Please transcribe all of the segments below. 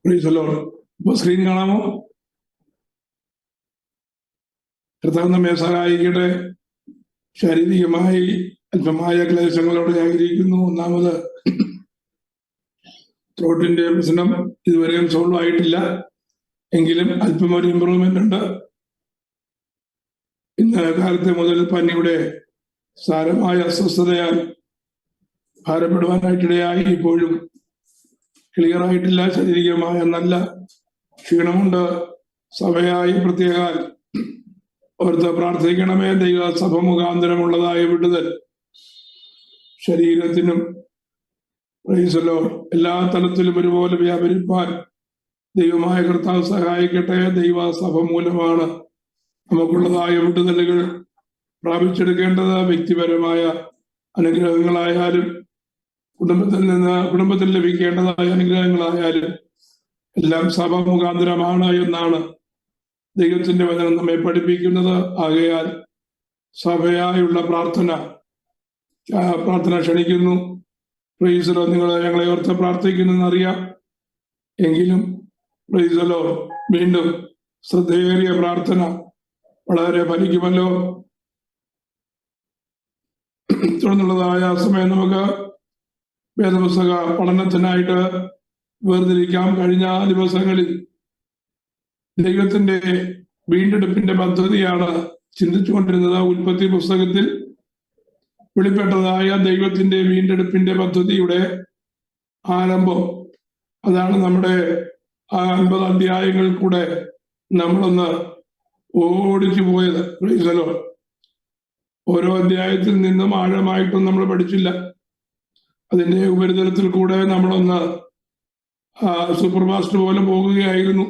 ഇപ്പൊ സ്ക്രീൻ കാണാമോ? കർത്താവ് നമ്മെ സഹായിക്കട്ടെ. ശാരീരികമായി അല്പമായ ക്ലേശങ്ങളോടെ ആയിരിക്കുന്നു. ഒന്നാമത് ത്രോട്ടിന്റെ പ്രശ്നം ഇതുവരെയും സോൾവ് ആയിട്ടില്ല, എങ്കിലും അല്പം ഒരു ഇമ്പ്രൂവ്മെന്റ് ഉണ്ട്. ഇന്ന് കാലത്തെ മുതൽ പനിയുടെ സാരമായ അസ്വസ്ഥതയാൽ ഭാരപ്പെടുവാനായിട്ടിടയായി. ഇപ്പോഴും ക്ലിയർ ആയിട്ടില്ല. ശാരീരികമായ നല്ല ക്ഷീണമുണ്ട്. സഭയായി പ്രത്യേക ഓർത്ത് പ്രാർത്ഥിക്കണമേ. ദൈവസഭ മുഖാന്തരമുള്ളതായ വിടുതൽ ശരീരത്തിനും എല്ലാ തലത്തിലും ഒരുപോലെ വ്യാപരിപ്പാൻ ദൈവമായ കർത്താവ് സഹായിക്കട്ടെ. ദൈവസഭ മൂലമാണ് നമുക്കുള്ളതായ വിടുതലുകൾ പ്രാപിച്ചെടുക്കേണ്ടത്. വ്യക്തിപരമായ അനുഗ്രഹങ്ങളായാലും കുടുംബത്തിൽ ലഭിക്കേണ്ടതായ അനുഗ്രഹങ്ങളായാലും എല്ലാം സഭ മുഖാന്തരമാണ് എന്നാണ് ദൈവത്തിന്റെ വചനം നമ്മെ പഠിപ്പിക്കുന്നത്. ആകയാൽ സഭയായുള്ള പ്രാർത്ഥന ക്ഷണിക്കുന്നു. പ്രൈസലോ, നിങ്ങൾ ഞങ്ങളെ ഓർത്ത് പ്രാർത്ഥിക്കുന്നെന്നറിയാം, എങ്കിലും പ്രൈസലോ വീണ്ടും ശ്രദ്ധേറിയ പ്രാർത്ഥന വളരെ ഫലിക്കുമല്ലോ. തുടർന്നുള്ളതായ സമയം നമുക്ക് വേദപുസ്തക പഠനത്തിനായിട്ട് വേർതിരിക്കാം. കഴിഞ്ഞ ദിവസങ്ങളിൽ ദൈവത്തിന്റെ വീണ്ടെടുപ്പിന്റെ പദ്ധതിയാണ് ചിന്തിച്ചുകൊണ്ടിരുന്നത്. ഉൽപ്പത്തി പുസ്തകത്തിൽ വെളിപ്പെട്ടതായ ദൈവത്തിന്റെ വീണ്ടെടുപ്പിന്റെ പദ്ധതിയുടെ ആരംഭം, അതാണ് നമ്മുടെ 50 അധ്യായങ്ങൾ കൂടെ നമ്മളൊന്ന് ഓടിച്ചു പോയത്. ഓരോ അധ്യായത്തിൽ നിന്നും ആഴമായിട്ടും നമ്മൾ പഠിച്ചില്ല. അതിന്റെ ഉപരിതലത്തിൽ കൂടെ നമ്മളൊന്ന് സൂപ്പർഫാസ്റ്റ് പോലെ പോകുകയായിരുന്നു.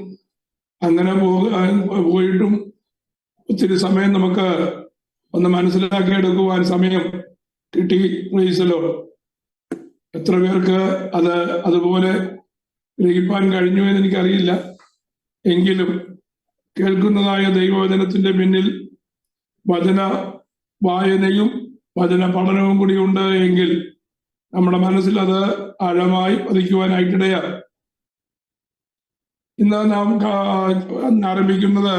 അങ്ങനെ പോയിട്ടും ഒത്തിരി സമയം നമുക്ക് ഒന്ന് മനസ്സിലാക്കിയെടുക്കുവാൻ സമയം കിട്ടി. പ്രൈസലോ, എത്ര പേർക്ക് അതുപോലെ ഗ്രഹിപ്പാൻ കഴിഞ്ഞു എന്ന് എനിക്കറിയില്ല. എങ്കിലും കേൾക്കുന്നതായ ദൈവവചനത്തിന്റെ പിന്നിൽ വചന വായനയും വചന പഠനവും കൂടി ഉണ്ട് എങ്കിൽ നമ്മുടെ മനസ്സിൽ അത് ആഴമായി പതിക്കുവാനായിട്ടിടയാണ്. ഇന്ന് നാം ആരംഭിക്കുന്നത്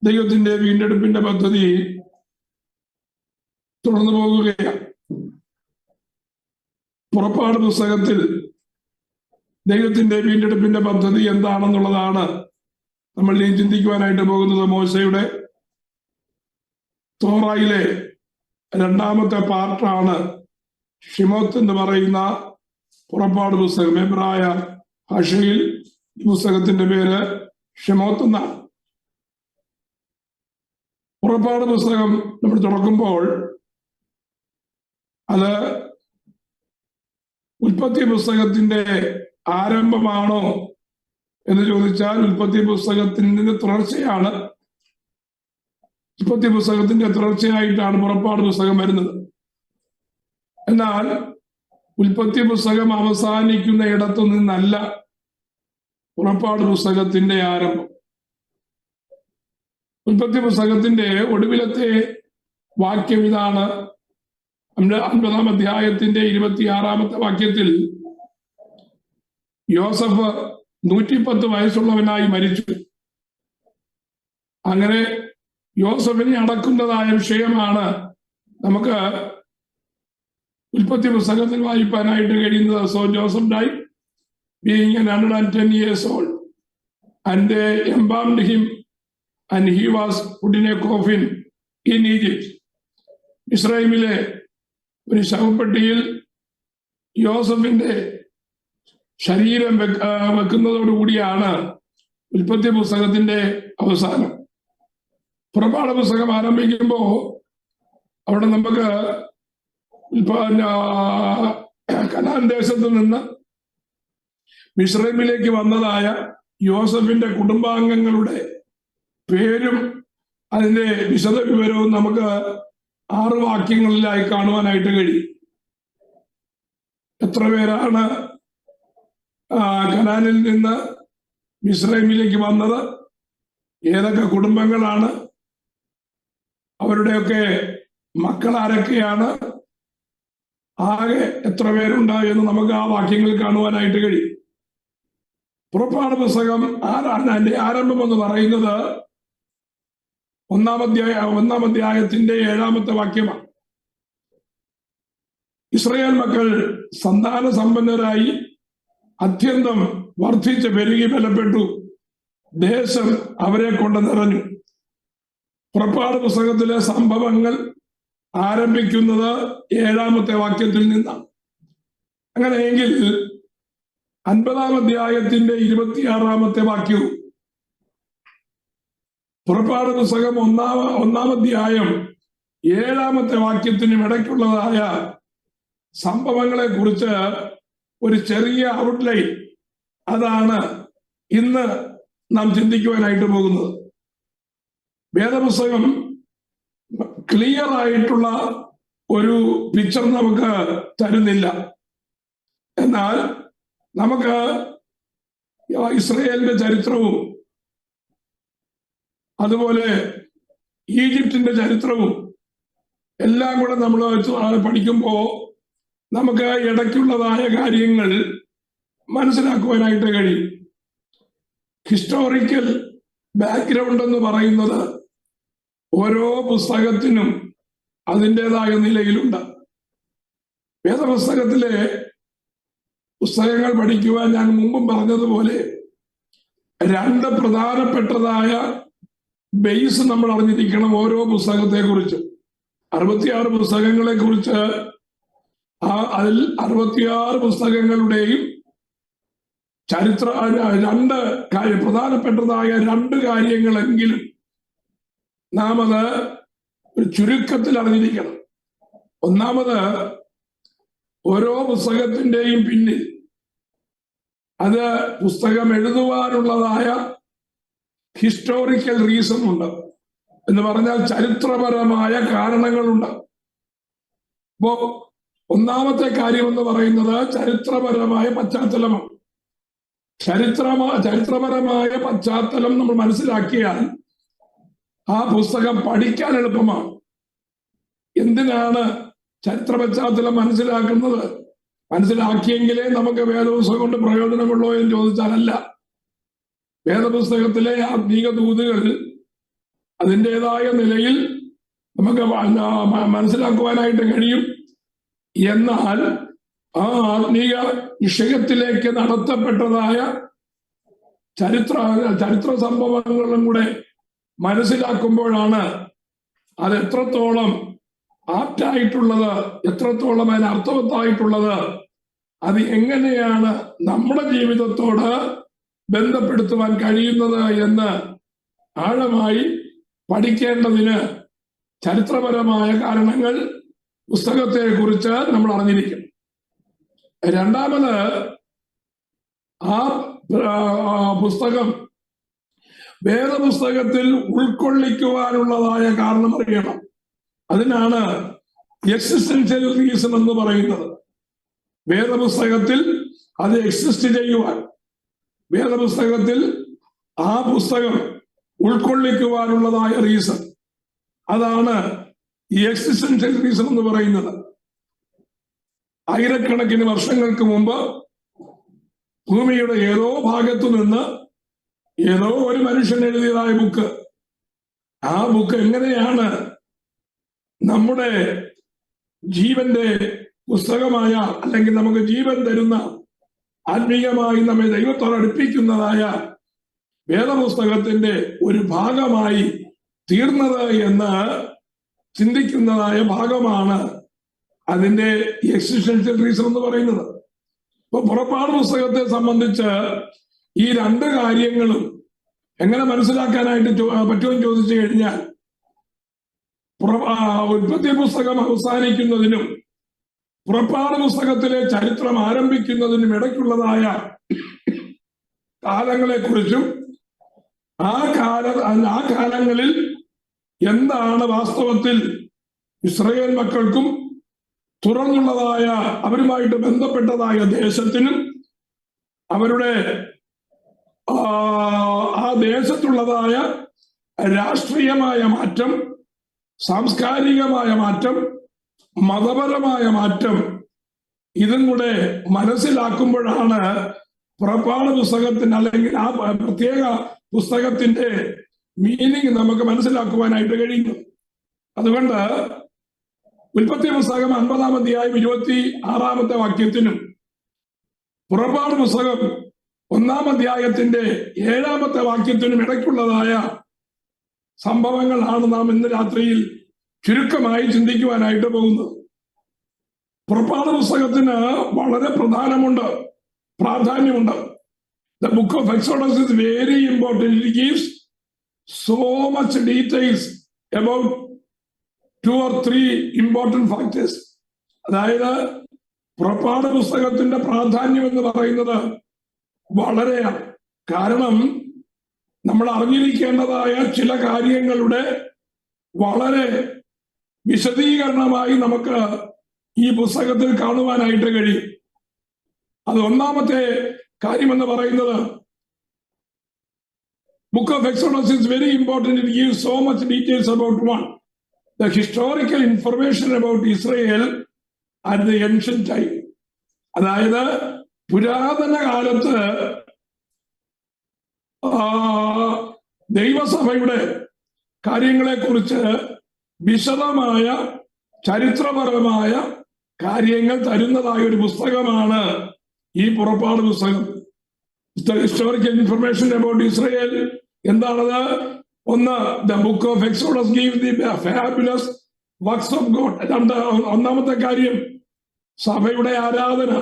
ദൈവത്തിന്റെ വീണ്ടെടുപ്പിന്റെ പദ്ധതി തുടർന്നു പോകുകയാണ്. പുറപ്പാട് പുസ്തകത്തിൽ ദൈവത്തിന്റെ വീണ്ടെടുപ്പിന്റെ പദ്ധതി എന്താണെന്നുള്ളതാണ് നമ്മൾ ഇനി ചിന്തിക്കുവാനായിട്ട് പോകുന്നത്. മോശയുടെ തോറായിലെ രണ്ടാമത്തെ പാർട്ടാണ് ഷിമോത്ത് എന്ന് പറയുന്ന പുറപ്പാട് പുസ്തകം. എബ്രായ ഭാഷയിൽ ഈ പുസ്തകത്തിന്റെ പേര് ഷിമോത്ത് എന്നാണ്. പുറപ്പാട് പുസ്തകം നമ്മൾ തുറക്കുമ്പോൾ അത് ഉൽപ്പത്തി പുസ്തകത്തിന്റെ ആരംഭമാണോ എന്ന് ചോദിച്ചാൽ ഉൽപ്പത്തി പുസ്തകത്തിന്റെ തുടർച്ചയാണ്. ഉൽപ്പത്തി പുസ്തകത്തിന്റെ തുടർച്ചയായിട്ടാണ് പുറപ്പാട് പുസ്തകം വരുന്നത്. എന്നാൽ ഉൽപ്പത്തി പുസ്തകം അവസാനിക്കുന്ന ഇടത്തു നിന്നല്ല പുറപ്പാട് പുസ്തകത്തിന്റെ ആരംഭം. ഉൽപ്പത്തി പുസ്തകത്തിന്റെ ഒടുവിലത്തെ വാക്യം ഇതാണ്. 50-ാം അധ്യായത്തിന്റെ 26-ാമത്തെ വാക്യത്തിൽ യോസഫ് 110 വയസ്സുള്ളവനായി മരിച്ചു. അങ്ങനെ യോസഫിനെ അടക്കുന്നതായ വിഷയമാണ് നമുക്ക് ഉൽപ്പത്തി പുസ്തകത്തിൽ വായിപ്പാനായിട്ട് കഴിയുന്നത്. So Joseph died being 110 years old, and they embalmed him, and he was put in a coffin in Egypt. ഇസ്രായേലിലെ ഒരു ശവപ്പെട്ടിയിൽ യോസഫിന്റെ ശരീരം വെക്കുന്നതോടുകൂടിയാണ് ഉൽപ്പത്തി പുസ്തകത്തിന്റെ അവസാനം. പുറപ്പാട് പുസ്തകം ആരംഭിക്കുമ്പോ അവിടെ നമുക്ക് കനാൻ ദേശത്ത് നിന്ന് മിസ്രൈമിലേക്ക് വന്നതായ യോസഫിന്റെ കുടുംബാംഗങ്ങളുടെ പേരും അതിന്റെ വിശദ വിവരവും നമുക്ക് 6 വാക്യങ്ങളിലായി കാണുവാനായിട്ട് കഴിയും. എത്ര പേരാണ് കനാനിൽ നിന്ന് മിസ്രൈമിലേക്ക് വന്നത്, ഏതൊക്കെ കുടുംബങ്ങളാണ്, അവരുടെയൊക്കെ മക്കൾ ആരൊക്കെയാണ്, ആകെ എത്ര പേരുണ്ട് എന്ന് നമുക്ക് ആ വാക്യങ്ങളിൽ കാണുവാനായിട്ട് കഴിയും. പുറപ്പാട് പുസ്തകം അതിന്റെ ആരംഭം എന്ന് പറയുന്നത് ഒന്നാം അധ്യായത്തിന്റെ 7-ാമത്തെ വാക്യമാണ്. ഇസ്രായേൽ മക്കൾ സന്താന സമ്പന്നരായി അത്യന്തം വർദ്ധിച്ച് പെരുകി ബലപ്പെട്ടു, ദേശം അവരെ കൊണ്ട് നിറഞ്ഞു. പുറപ്പാട് പുസ്തകത്തിലെ സംഭവങ്ങൾ ആരംഭിക്കുന്നത് 7-ാമത്തെ വാക്യത്തിൽ നിന്നാണ്. അങ്ങനെയെങ്കിൽ 50-ാം അധ്യായത്തിന്റെ 26-ാമത്തെ വാക്യവും പുറപ്പാട് പുസ്തകം ഒന്നാം അധ്യായം 7-ാമത്തെ വാക്യത്തിനും ഇടയ്ക്കുള്ളതായ സംഭവങ്ങളെ കുറിച്ച് ഒരു ചെറിയ ഔട്ട്ലൈൻ, അതാണ് ഇന്ന് നാം ചിന്തിക്കുവാനായിട്ട് പോകുന്നത്. വേദപുസ്തകം ക്ലിയർ ആയിട്ടുള്ള ഒരു പിക്ചർ നമുക്ക് തരുന്നില്ല. എന്നാൽ നമുക്ക് ഇസ്രായേലിന്റെ ചരിത്രവും അതുപോലെ ഈജിപ്തിന്റെ ചരിത്രവും എല്ലാം കൂടെ നമ്മൾ പഠിക്കുമ്പോൾ നമുക്ക് ഇടയ്ക്കുള്ളതായ കാര്യങ്ങൾ മനസ്സിലാക്കുവാനായിട്ട് കഴിയും. ഹിസ്റ്റോറിക്കൽ ബാക്ക്ഗ്രൗണ്ട് എന്ന് പറയുന്നത് ഓരോ പുസ്തകത്തിനും അതിൻ്റെതായ നിലയിലുണ്ട്. വേദപുസ്തകത്തിലെ പുസ്തകങ്ങൾ പഠിക്കുവാൻ ഞാൻ മുമ്പും പറഞ്ഞതുപോലെ 2 പ്രധാനപ്പെട്ടതായ ബേസ് നമ്മൾ അറിഞ്ഞിരിക്കണം. ഓരോ പുസ്തകത്തെ കുറിച്ച് 66 പുസ്തകങ്ങളെ കുറിച്ച് അതിൽ 66 പുസ്തകങ്ങളുടെയും ചരിത്ര 2 പ്രധാനപ്പെട്ടതായ 2 കാര്യങ്ങളെങ്കിലും നാം അത് ഒരു ചുരുക്കത്തിൽ അറിഞ്ഞിരിക്കണം. ഒന്നാമത്, ഓരോ പുസ്തകത്തിന്റെയും പിന്നിൽ അത് പുസ്തകം എഴുതുവാനുള്ളതായ ഹിസ്റ്റോറിക്കൽ റീസൺ ഉണ്ട്, എന്ന് പറഞ്ഞാൽ ചരിത്രപരമായ കാരണങ്ങളുണ്ട്. അപ്പോ ഒന്നാമത്തെ കാര്യം എന്ന് പറയുന്നത് ചരിത്രപരമായ പശ്ചാത്തലമാണ്. ചരിത്രപരമായ പശ്ചാത്തലം നമ്മൾ മനസ്സിലാക്കിയാൽ ആ പുസ്തകം പഠിക്കാൻ എളുപ്പമാണ്. എന്തിനാണ് ചരിത്ര പശ്ചാത്തലം മനസ്സിലാക്കുന്നത്? മനസ്സിലാക്കിയെങ്കിലേ നമുക്ക് വേദപുസ്തകം കൊണ്ട് പ്രയോജനമുള്ളോ എന്ന് ചോദിച്ചാലല്ല. വേദപുസ്തകത്തിലെ ആത്മീക ദൂതുകൾ അതിൻ്റെതായ നിലയിൽ നമുക്ക് മനസ്സിലാക്കുവാനായിട്ട് കഴിയും. എന്നാൽ ആ ആത്മീക വിഷയത്തിലേക്ക് നടത്തപ്പെട്ടതായ ചരിത്ര സംഭവങ്ങളും കൂടെ മനസ്സിലാക്കുമ്പോഴാണ് അത് എത്രത്തോളം ആപ്റ്റായിട്ടുള്ളത്, എത്രത്തോളം അതിന് അർത്ഥവത്തായിട്ടുള്ളത്, അത് എങ്ങനെയാണ് നമ്മുടെ ജീവിതത്തോട് ബന്ധപ്പെടുത്തുവാൻ കഴിയുന്നത് എന്ന് ആഴമായി പഠിക്കേണ്ടതിന് ചരിത്രപരമായ കാരണങ്ങൾ പുസ്തകത്തെ കുറിച്ച് നമ്മൾ അറിഞ്ഞിരിക്കും. രണ്ടാമത്, ആ പുസ്തകം വേദപുസ്തകത്തിൽ ഉൾക്കൊള്ളിക്കുവാനുള്ളതായ കാരണം അറിയണം. അതിനാണ് എക്സിസ്റ്റൻഷ്യൽ റീസൺ എന്ന് പറയുന്നത്. വേദപുസ്തകത്തിൽ അത് എക്സിസ്റ്റ് ചെയ്യുവാൻ, വേദപുസ്തകത്തിൽ ആ പുസ്തകം ഉൾക്കൊള്ളിക്കുവാനുള്ളതായ റീസൺ, അതാണ് ഈ എക്സിസ്റ്റൻഷ്യൽ റീസൺ എന്ന് പറയുന്നത്. ആയിരക്കണക്കിന് വർഷങ്ങൾക്ക് മുമ്പ് ഭൂമിയുടെ ഏതോ ഭാഗത്തു നിന്ന് ഏതോ ഒരു മനുഷ്യൻ എഴുതിയതായ ബുക്ക്, ആ ബുക്ക് എങ്ങനെയാണ് നമ്മുടെ ജീവന്റെ പുസ്തകമായ, അല്ലെങ്കിൽ നമുക്ക് ജീവൻ തരുന്ന, ആത്മീയമായി നമ്മെ ദൈവത്തോട് അടുപ്പിക്കുന്നതായ വേദപുസ്തകത്തിന്റെ ഒരു ഭാഗമായി തീർന്നത് എന്ന് ചിന്തിക്കുന്നതായ ഭാഗമാണ് അതിന്റെ എക്സിസ്റ്റൻഷ്യൽ റീസൺ എന്ന് പറയുന്നത്. ഇപ്പൊ പുറപ്പാട് പുസ്തകത്തെ സംബന്ധിച്ച് ഈ 2 കാര്യങ്ങളും എങ്ങനെ മനസ്സിലാക്കാനായിട്ട് പറ്റുമെന്ന് ചോദിച്ചു കഴിഞ്ഞാൽ, ഉൽപ്പത്തി പുസ്തകം അവസാനിക്കുന്നതിനും പുറപ്പാട് പുസ്തകത്തിലെ ചരിത്രം ആരംഭിക്കുന്നതിനും ഇടയ്ക്കുള്ളതായ കാലങ്ങളെ കുറിച്ചും ആ കാലങ്ങളിൽ എന്താണ് വാസ്തവത്തിൽ ഇസ്രായേൽ മക്കൾക്കും തുറന്നുള്ളതായ അവരുമായിട്ട് ബന്ധപ്പെട്ടതായ ദേശത്തിനും അവരുടെ ആ ദേശത്തുള്ളതായ രാഷ്ട്രീയമായ മാറ്റം, സാംസ്കാരികമായ മാറ്റം, മതപരമായ മാറ്റം, ഇതും കൂടെ മനസ്സിലാക്കുമ്പോഴാണ് പുറപ്പാട് പുസ്തകത്തിന് അല്ലെങ്കിൽ ആ പ്രത്യേക പുസ്തകത്തിന്റെ മീനിങ് നമുക്ക് മനസ്സിലാക്കുവാനായിട്ട് കഴിയുന്നു. അതുകൊണ്ട് ഉൽപ്പത്തി പുസ്തകം 50-ാം അധ്യായം 26-ാമത്തെ വാക്യത്തിനും പുറപ്പാട് പുസ്തകം 1-ാം അധ്യായത്തിന്റെ 7-ാമത്തെ വാക്യത്തിനും ഇടയ്ക്കുള്ളതായ സംഭവങ്ങളാണ് നാം ഇന്ന് രാത്രിയിൽ ചുരുക്കമായി ചിന്തിക്കുവാനായിട്ട് പോകുന്നത്. പുറപ്പാട് പുസ്തകത്തിന് വളരെ പ്രാധാന്യമുണ്ട്. The book of Exodus is very important. It gives so much details about 2 or 3 important factors. അതായത് പുറപ്പാട് പുസ്തകത്തിന്റെ പ്രാധാന്യം എന്ന് പറയുന്നത് വളരെയാണ്. കാരണം നമ്മൾ അറിഞ്ഞിരിക്കേണ്ടതായ ചില കാര്യങ്ങളുടെ വളരെ വിശദീകരണമായി നമുക്ക് ഈ പുസ്തകത്തിൽ കാണുവാനായിട്ട് കഴിയും. അത് ഒന്നാമത്തെ കാര്യമെന്ന് പറയുന്നത് Book of Exodus is very important. It gives so much details about the historical information about Israel at the ancient time. അതായത് പുരാതന കാലത്ത് ദൈവസഭയുടെ കാര്യങ്ങളെക്കുറിച്ച് വിശദമായ ചരിത്രപരമായ കാര്യങ്ങൾ തരുന്നതായ ഒരു പുസ്തകമാണ് ഈ പുറപ്പാട് പുസ്തകം. ഹിസ്റ്റോറിക്കൽ ഇൻഫർമേഷൻ അബൌട്ട് ഇസ്രയേൽ എന്താണത്? ഒന്ന്, the book of exodus gives the fabulous works of God. ഒന്നാമത്തെ കാര്യം സഭയുടെ ആരാധന,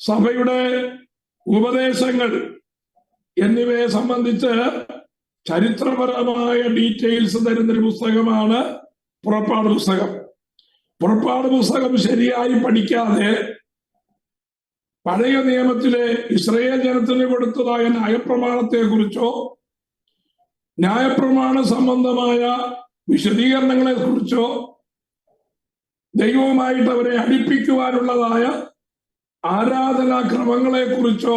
സഭയുടെ ഉപദേശങ്ങൾ എന്നിവയെ സംബന്ധിച്ച് ചരിത്രപരമായ ഡീറ്റെയിൽസ് തരുന്നൊരു പുസ്തകമാണ് പുറപ്പാട് പുസ്തകം. പുറപ്പാട് പുസ്തകം ശരിയായി പഠിക്കാതെ പഴയ നിയമത്തിലെ ഇസ്രായേൽ ജനത്തിന് കൊടുത്തതായ ന്യായപ്രമാണത്തെ കുറിച്ചോ ന്യായപ്രമാണ സംബന്ധമായ വിശദീകരണങ്ങളെ കുറിച്ചോ ദൈവവുമായിട്ട് അവരെ അടുപ്പിക്കുവാനുള്ളതായ ആരാധനാക്രമങ്ങളെ കുറിച്ചോ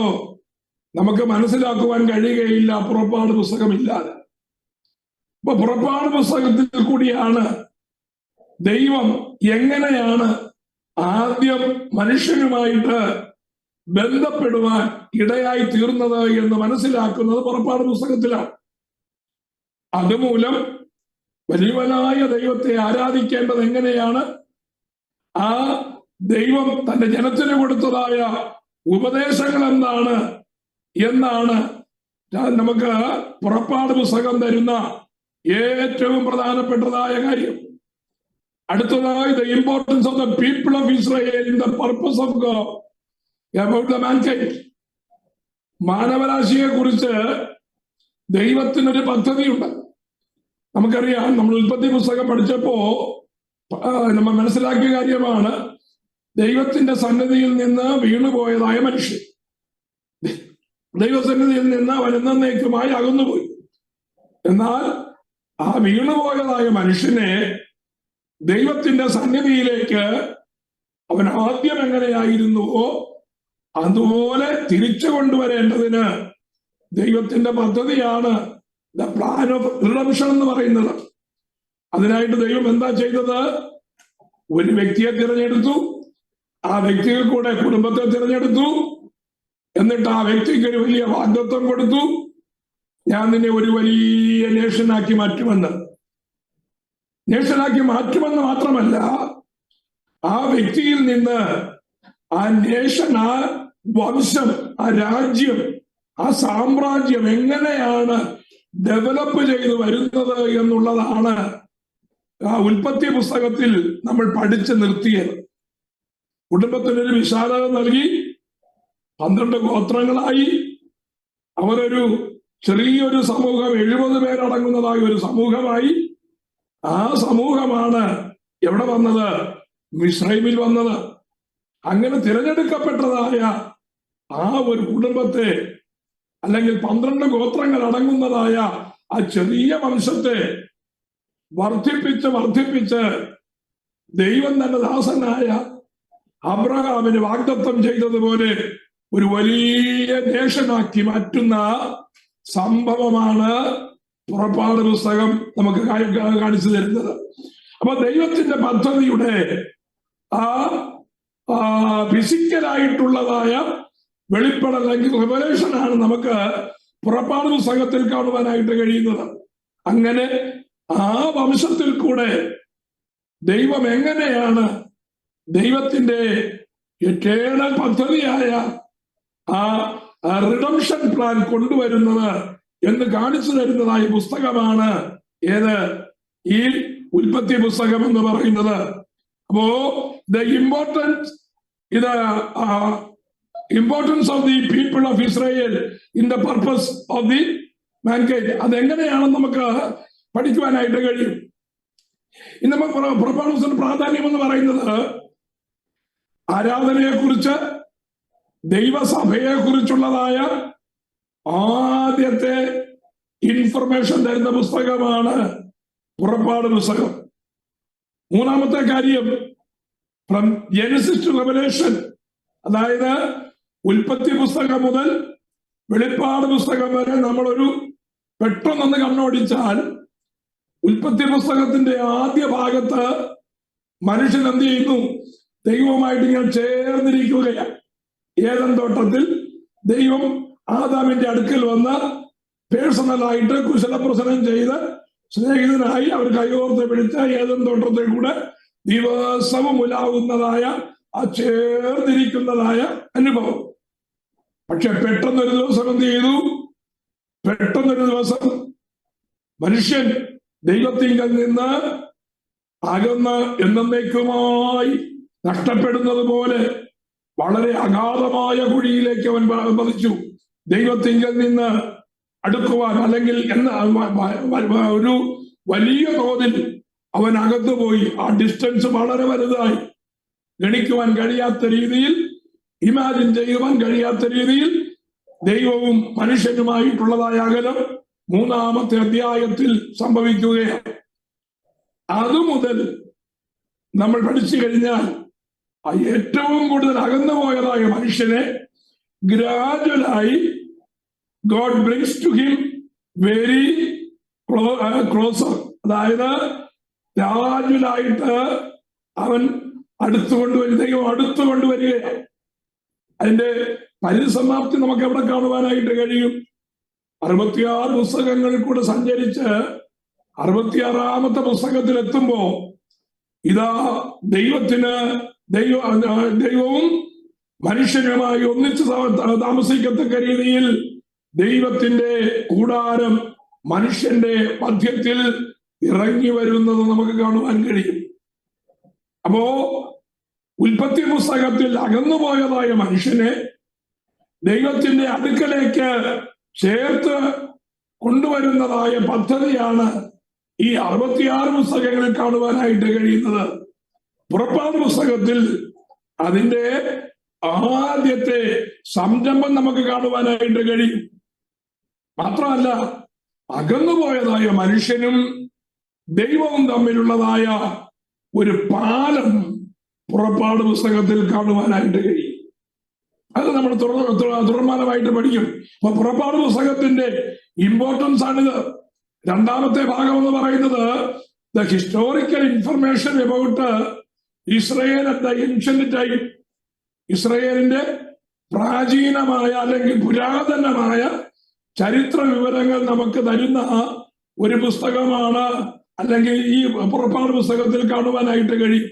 നമുക്ക് മനസ്സിലാക്കുവാൻ കഴിയുകയില്ല പുറപ്പാട് പുസ്തകമില്ലാതെ. അപ്പൊ പുറപ്പാട് പുസ്തകത്തിൽ കൂടിയാണ് ദൈവം എങ്ങനെയാണ് ആദ്യം മനുഷ്യനുമായിട്ട് ബന്ധപ്പെടുവാൻ ഇടയായി തീർന്നത് എന്ന് മനസ്സിലാക്കുന്നത് പുറപ്പാട് പുസ്തകത്തിലാണ്. അതുമൂലം വലിയവനായ ദൈവത്തെ ആരാധിക്കേണ്ടത് എങ്ങനെയാണ്, ആ ദൈവം തന്റെ ജനത്തിന് കൊടുത്തതായ ഉപദേശങ്ങൾ എന്താണ് എന്നാണ് നമുക്ക് പുറപ്പാട് പുസ്തകം തരുന്ന ഏറ്റവും പ്രധാനപ്പെട്ടതായ കാര്യം. അടുത്തതായി the importance of the people of Israel in the purpose of God about the mankind. മാനവരാശിയെ കുറിച്ച് ദൈവത്തിനൊരു പദ്ധതിയുണ്ട്. നമുക്കറിയാം, നമ്മൾ ഉൽപ്പത്തി പുസ്തകം പഠിച്ചപ്പോ നമ്മൾ മനസ്സിലാക്കിയ കാര്യമാണ്, ദൈവത്തിന്റെ സന്നിധിയിൽ നിന്ന് വീണുപോയതായ മനുഷ്യൻ ദൈവസന്നിധിയിൽ നിന്ന് അവൻ എന്നേക്കുമായി അകന്നുപോയി. എന്നാൽ ആ വീണുപോയതായ മനുഷ്യനെ ദൈവത്തിന്റെ സന്നിധിയിലേക്ക് അവൻ ആദ്യം എങ്ങനെയായിരുന്നുവോ അതുപോലെ തിരിച്ചു കൊണ്ടുവരേണ്ടതിന് ദൈവത്തിന്റെ പദ്ധതിയാണ് ദ പ്ലാൻ ഓഫ് റിഡംഷൻ എന്ന് പറയുന്നത്. അതിനായിട്ട് ദൈവം എന്താ ചെയ്തത്? ഒരു വ്യക്തിയെ തിരഞ്ഞെടുത്തു, ആ വ്യക്തിയിൽ കൂടെ കുടുംബത്തെ തിരഞ്ഞെടുത്തു, എന്നിട്ട് ആ വ്യക്തിക്ക് ഒരു വലിയ വാഗ്ദത്വം കൊടുത്തു, ഞാൻ നിന്നെ ഒരു വലിയ നേഷനാക്കി മാറ്റുമെന്ന്. നേഷനാക്കി മാറ്റുമെന്ന് മാത്രമല്ല, ആ വ്യക്തിയിൽ നിന്ന് ആ നേഷൻ, ആ വംശം, ആ രാജ്യം, ആ സാമ്രാജ്യം എങ്ങനെയാണ് ഡെവലപ്പ് ചെയ്ത് വരുന്നത് എന്നുള്ളതാണ് ആ ഉൽപ്പത്തി പുസ്തകത്തിൽ നമ്മൾ പഠിച്ചു നിർത്തിയത്. കുടുംബത്തിനൊരു വിശാലത നൽകി, 12 ഗോത്രങ്ങളായി അവരൊരു ചെറിയൊരു സമൂഹം, 70 പേരടങ്ങുന്നതായ ഒരു സമൂഹമായി. ആ സമൂഹമാണ് എവിടെ വന്നത്? മിസ്രൈമിൽ വന്നത്. അങ്ങനെ തിരഞ്ഞെടുക്കപ്പെട്ടതായ ആ ഒരു കുടുംബത്തെ, അല്ലെങ്കിൽ 12 ഗോത്രങ്ങൾ അടങ്ങുന്നതായ ആ ചെറിയ വംശത്തെ വർദ്ധിപ്പിച്ച് ദൈവം തന്റെ ദാസനായ അബ്രഹാമിന് വാഗ്ദത്തം ചെയ്തതുപോലെ ഒരു വലിയ ദേശനാക്കി മാറ്റുന്ന സംഭവമാണ് പുറപ്പാട് പുസ്തകം നമുക്ക് കാണിച്ചു തരുന്നത്. അപ്പൊ ദൈവത്തിന്റെ പദ്ധതിയുടെ ആ ഫിസിക്കലായിട്ടുള്ളതായ വെളിപ്പെടൽ അല്ലെങ്കിൽ റെവലേഷനാണ് നമുക്ക് പുറപ്പാട് പുസ്തകത്തിൽ കാണുവാനായിട്ട് കഴിയുന്നത്. അങ്ങനെ ആ വംശത്തിൽ കൂടെ ദൈവം എങ്ങനെയാണ് ദൈവത്തിന്റെ എറ്റേണൽ പദ്ധതിയായ ആ റിഡംഷൻ പ്ലാൻ കൊണ്ടുവരുന്നത് എന്ന് കാണിച്ചു തരുന്നതായ പുസ്തകമാണ് ഏത് ഈ ഉൽപ്പത്തി പുസ്തകം എന്ന് പറയുന്നത്. അപ്പോ the importance of the people of Israel in the purpose of the mankind അതെങ്ങനെയാണെന്ന് നമുക്ക് പഠിക്കുവാനായിട്ട് കഴിയും. ഇന്ന് നമുക്ക് പുറപ്പാട് പുസ്തകത്തിന്റെ പ്രാധാന്യം എന്ന് പറയുന്നത് ആരാധനയെ കുറിച്ച് ദൈവസഭയെ കുറിച്ചുള്ളതായ ആദ്യത്തെ ഇൻഫർമേഷൻ തരുന്ന പുസ്തകമാണ് പുറപ്പാട് പുസ്തകം. മൂന്നാമത്തെ കാര്യം ഫ്രം ജെനസിസ് ടു റെവലേഷൻ, അതായത് ഉൽപ്പത്തി പുസ്തകം മുതൽ വെളിപ്പാട് പുസ്തകം വരെ നമ്മളൊരു പെട്ടെന്നൊന്ന് കണ്ണോടിച്ചാൽ ഉൽപ്പത്തി പുസ്തകത്തിന്റെ ആദ്യ ഭാഗത്ത് മനുഷ്യൻ എന്ത് ചെയ്യുന്നു? ദൈവവുമായിട്ട് ഇങ്ങനെ ചേർന്നിരിക്കുകയാണ്. ഏദൻ തോട്ടത്തിൽ ദൈവം ആദാമിന്റെ അടുക്കൽ വന്ന് പേഴ്സണലായിട്ട് കുശലപ്രസനം ചെയ്ത് സ്നേഹിതനായി അവർ കൈകോർത്ത് പിടിച്ച ഏദൻ തോട്ടത്തിൽ കൂടെ ദിവസവും ഉലാവുന്നതായ ആ ചേർന്നിരിക്കുന്നതായ അനുഭവം. പക്ഷെ പെട്ടെന്നൊരു ദിവസം എന്ത് ചെയ്തു? പെട്ടെന്നൊരു ദിവസം മനുഷ്യൻ ദൈവത്തിങ്കൽ നിന്ന് അകന്ന് എന്നേക്കുമായി നഷ്ടപ്പെടുന്നത് പോലെ വളരെ അഗാധമായ കുഴിയിലേക്ക് അവൻ പതിച്ചു. ദൈവത്തിങ്കൽ നിന്ന് അടുക്കുവാൻ അല്ലെങ്കിൽ ഒരു വലിയ തോതിൽ അവൻ അകത്തുപോയി. ആ ഡിസ്റ്റൻസ് വളരെ വലുതായി, ഗണിക്കുവാൻ കഴിയാത്ത രീതിയിൽ, ഇമാജിൻ ചെയ്യുവാൻ കഴിയാത്ത രീതിയിൽ ദൈവവും മനുഷ്യനുമായിട്ടുള്ളതായ അകലം മൂന്നാമത്തെ അധ്യായത്തിൽ സംഭവിക്കുകയാണ്. അതുമുതൽ നമ്മൾ പഠിച്ചു കഴിഞ്ഞാൽ ഏറ്റവും കൂടുതൽ അകന്നുപോയതായ മനുഷ്യനെ ഗ്രാജുവലായി God brings to him very closer, അതായത് ഗ്രാജുവലായിട്ട് അവൻ ദൈവം അടുത്തുകൊണ്ടുവരികയാണ്. അതിന്റെ പരിസമാപ്തി നമുക്ക് എവിടെ കാണുവാനായിട്ട് കഴിയും? 66 പുസ്തകങ്ങളിൽ കൂടെ സഞ്ചരിച്ച് 66ാമത്തെ പുസ്തകത്തിൽ എത്തുമ്പോ ഇതാ ദൈവവും മനുഷ്യനുമായി ഒന്നിച്ച് താമസിക്കത്തക്ക രീതിയിൽ ദൈവത്തിന്റെ കൂടാരം മനുഷ്യന്റെ മധ്യത്തിൽ ഇറങ്ങി വരുന്നത് നമുക്ക് കാണുവാൻ കഴിയും. അപ്പോ ഉൽപ്പത്തി പുസ്തകത്തിൽ അകന്നുപോയതായ മനുഷ്യനെ ദൈവത്തിന്റെ അടുക്കലേക്ക് ചേർത്ത് കൊണ്ടുവരുന്നതായ പദ്ധതിയാണ് ഈ 66 പുസ്തകങ്ങളിൽ കാണുവാനായിട്ട് കഴിയുന്നത്. പുറപ്പാട് പുസ്തകത്തിൽ അതിന്റെ ആദ്യത്തെ സംരംഭം നമുക്ക് കാണുവാനായിട്ട് കഴിയും. മാത്രമല്ല, അകന്നുപോയതായ മനുഷ്യനും ദൈവവും തമ്മിലുള്ളതായ ഒരു പാലം പുറപ്പാട് പുസ്തകത്തിൽ കാണുവാനായിട്ട് കഴിയും. അത് നമ്മൾ തുടർമാനമായിട്ട് പഠിക്കും. അപ്പൊ പുറപ്പാട് പുസ്തകത്തിന്റെ ഇമ്പോർട്ടൻസ് ആണിത്. രണ്ടാമത്തെ ഭാഗം എന്ന് പറയുന്നത് the historical information about Israel at the ancient time. ഇസ്രയേലിന്റെ പ്രാചീനമായ അല്ലെങ്കിൽ പുരാതനമായ ചരിത്ര വിവരങ്ങൾ നമുക്ക് തരുന്ന ഒരു പുസ്തകമാണ്, അല്ലെങ്കിൽ ഈ പുറപ്പാട് പുസ്തകത്തിൽ കാണുവാനായിട്ട് കഴിയും.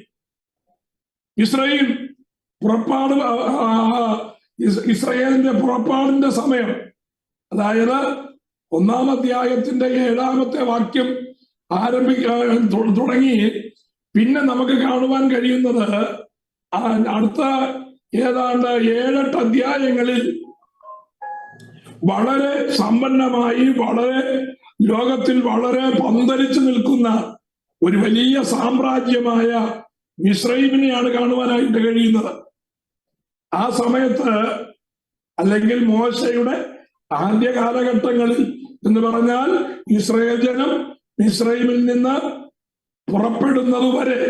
ഇസ്രയേലിന്റെ പുറപ്പാടിന്റെ സമയം, അതായത് 1-ാം അധ്യായത്തിന്റെ 7ാമത്തെ വാക്യം ആരംഭിക്കാൻ തുടങ്ങി പിന്നെ നമുക്ക് കാണുവാൻ കഴിയുന്നത് അടുത്ത ഏതാണ്ട് 7-8 അധ്യായങ്ങളിൽ വളരെ സമ്പന്നമായി, വളരെ ലോകത്തിൽ വളരെ പന്തലിച്ചു നിൽക്കുന്ന ഒരു വലിയ സാമ്രാജ്യമായ മിസ്രൈമിനെയാണ് കാണുവാനായിട്ട് കഴിയുന്നത്. ആ സമയത്ത്, അല്ലെങ്കിൽ മോശയുടെ ആദ്യ കാലഘട്ടങ്ങളിൽ എന്ന് പറഞ്ഞാൽ ഇസ്രായേൽ ജനം മിസ്രൈമിൽ നിന്ന് പുറപ്പെടുന്നത് വരെ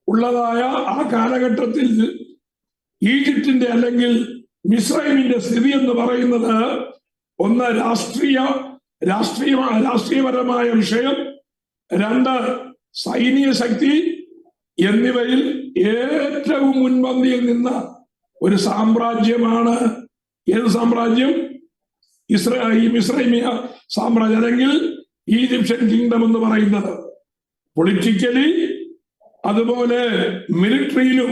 ഉള്ളതായ ആ കാലഘട്ടത്തിൽ ഈജിപ്തിന്റെ അല്ലെങ്കിൽ മിസ്രൈമിന്റെ സ്ഥിതി എന്ന് പറയുന്നത് ഒന്ന് രാഷ്ട്രീയപരമായ വിഷയം, 2 സൈനിക ശക്തി എന്നിവയിൽ ഏറ്റവും മുൻപന്തിയിൽ നിന്ന ഒരു സാമ്രാജ്യമാണ് ഏത് സാമ്രാജ്യം? ഈ മിസ്രൈമിയ സാമ്രാജ്യം, അല്ലെങ്കിൽ ഈജിപ്ഷ്യൻ കിങ്ഡം എന്ന് പറയുന്നത്. പൊളിറ്റിക്കലി അതുപോലെ മിലിറ്ററിയിലും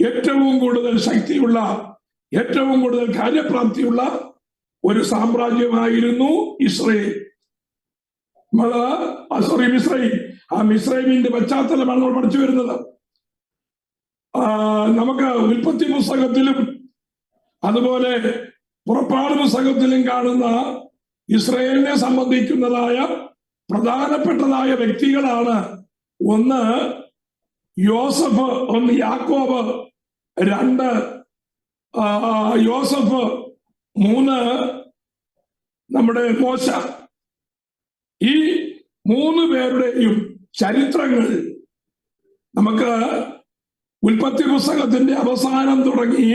ഏറ്റവും കൂടുതൽ ശക്തിയുള്ള, ഏറ്റവും കൂടുതൽ കാര്യപ്രാപ്തിയുള്ള ഒരു സാമ്രാജ്യമായിരുന്നു ഇസ്രയേൽ. മിസ്രൈം. ആ മിസ്രൈമിന്റെ പശ്ചാത്തലമാണ് നമ്മൾ പഠിച്ചു വരുന്നത്. നമുക്ക് ഉൽപ്പത്തി പുസ്തകത്തിലും അതുപോലെ പുറപ്പാട് പുസ്തകത്തിലും കാണുന്ന ഇസ്രയേലിനെ സംബന്ധിക്കുന്നതായ പ്രധാനപ്പെട്ടതായ വ്യക്തികളാണ്: ഒന്ന് യോസഫ്, ഒന്ന് യാക്കോബ്, രണ്ട് യോസഫ്, മൂന്ന് നമ്മുടെ മോശ. ഈ മൂന്ന് പേരുടെയും ചരിത്രങ്ങൾ നമുക്ക് ഉൽപ്പത്തി പുസ്തകത്തിന്റെ അവസാനം തുടങ്ങി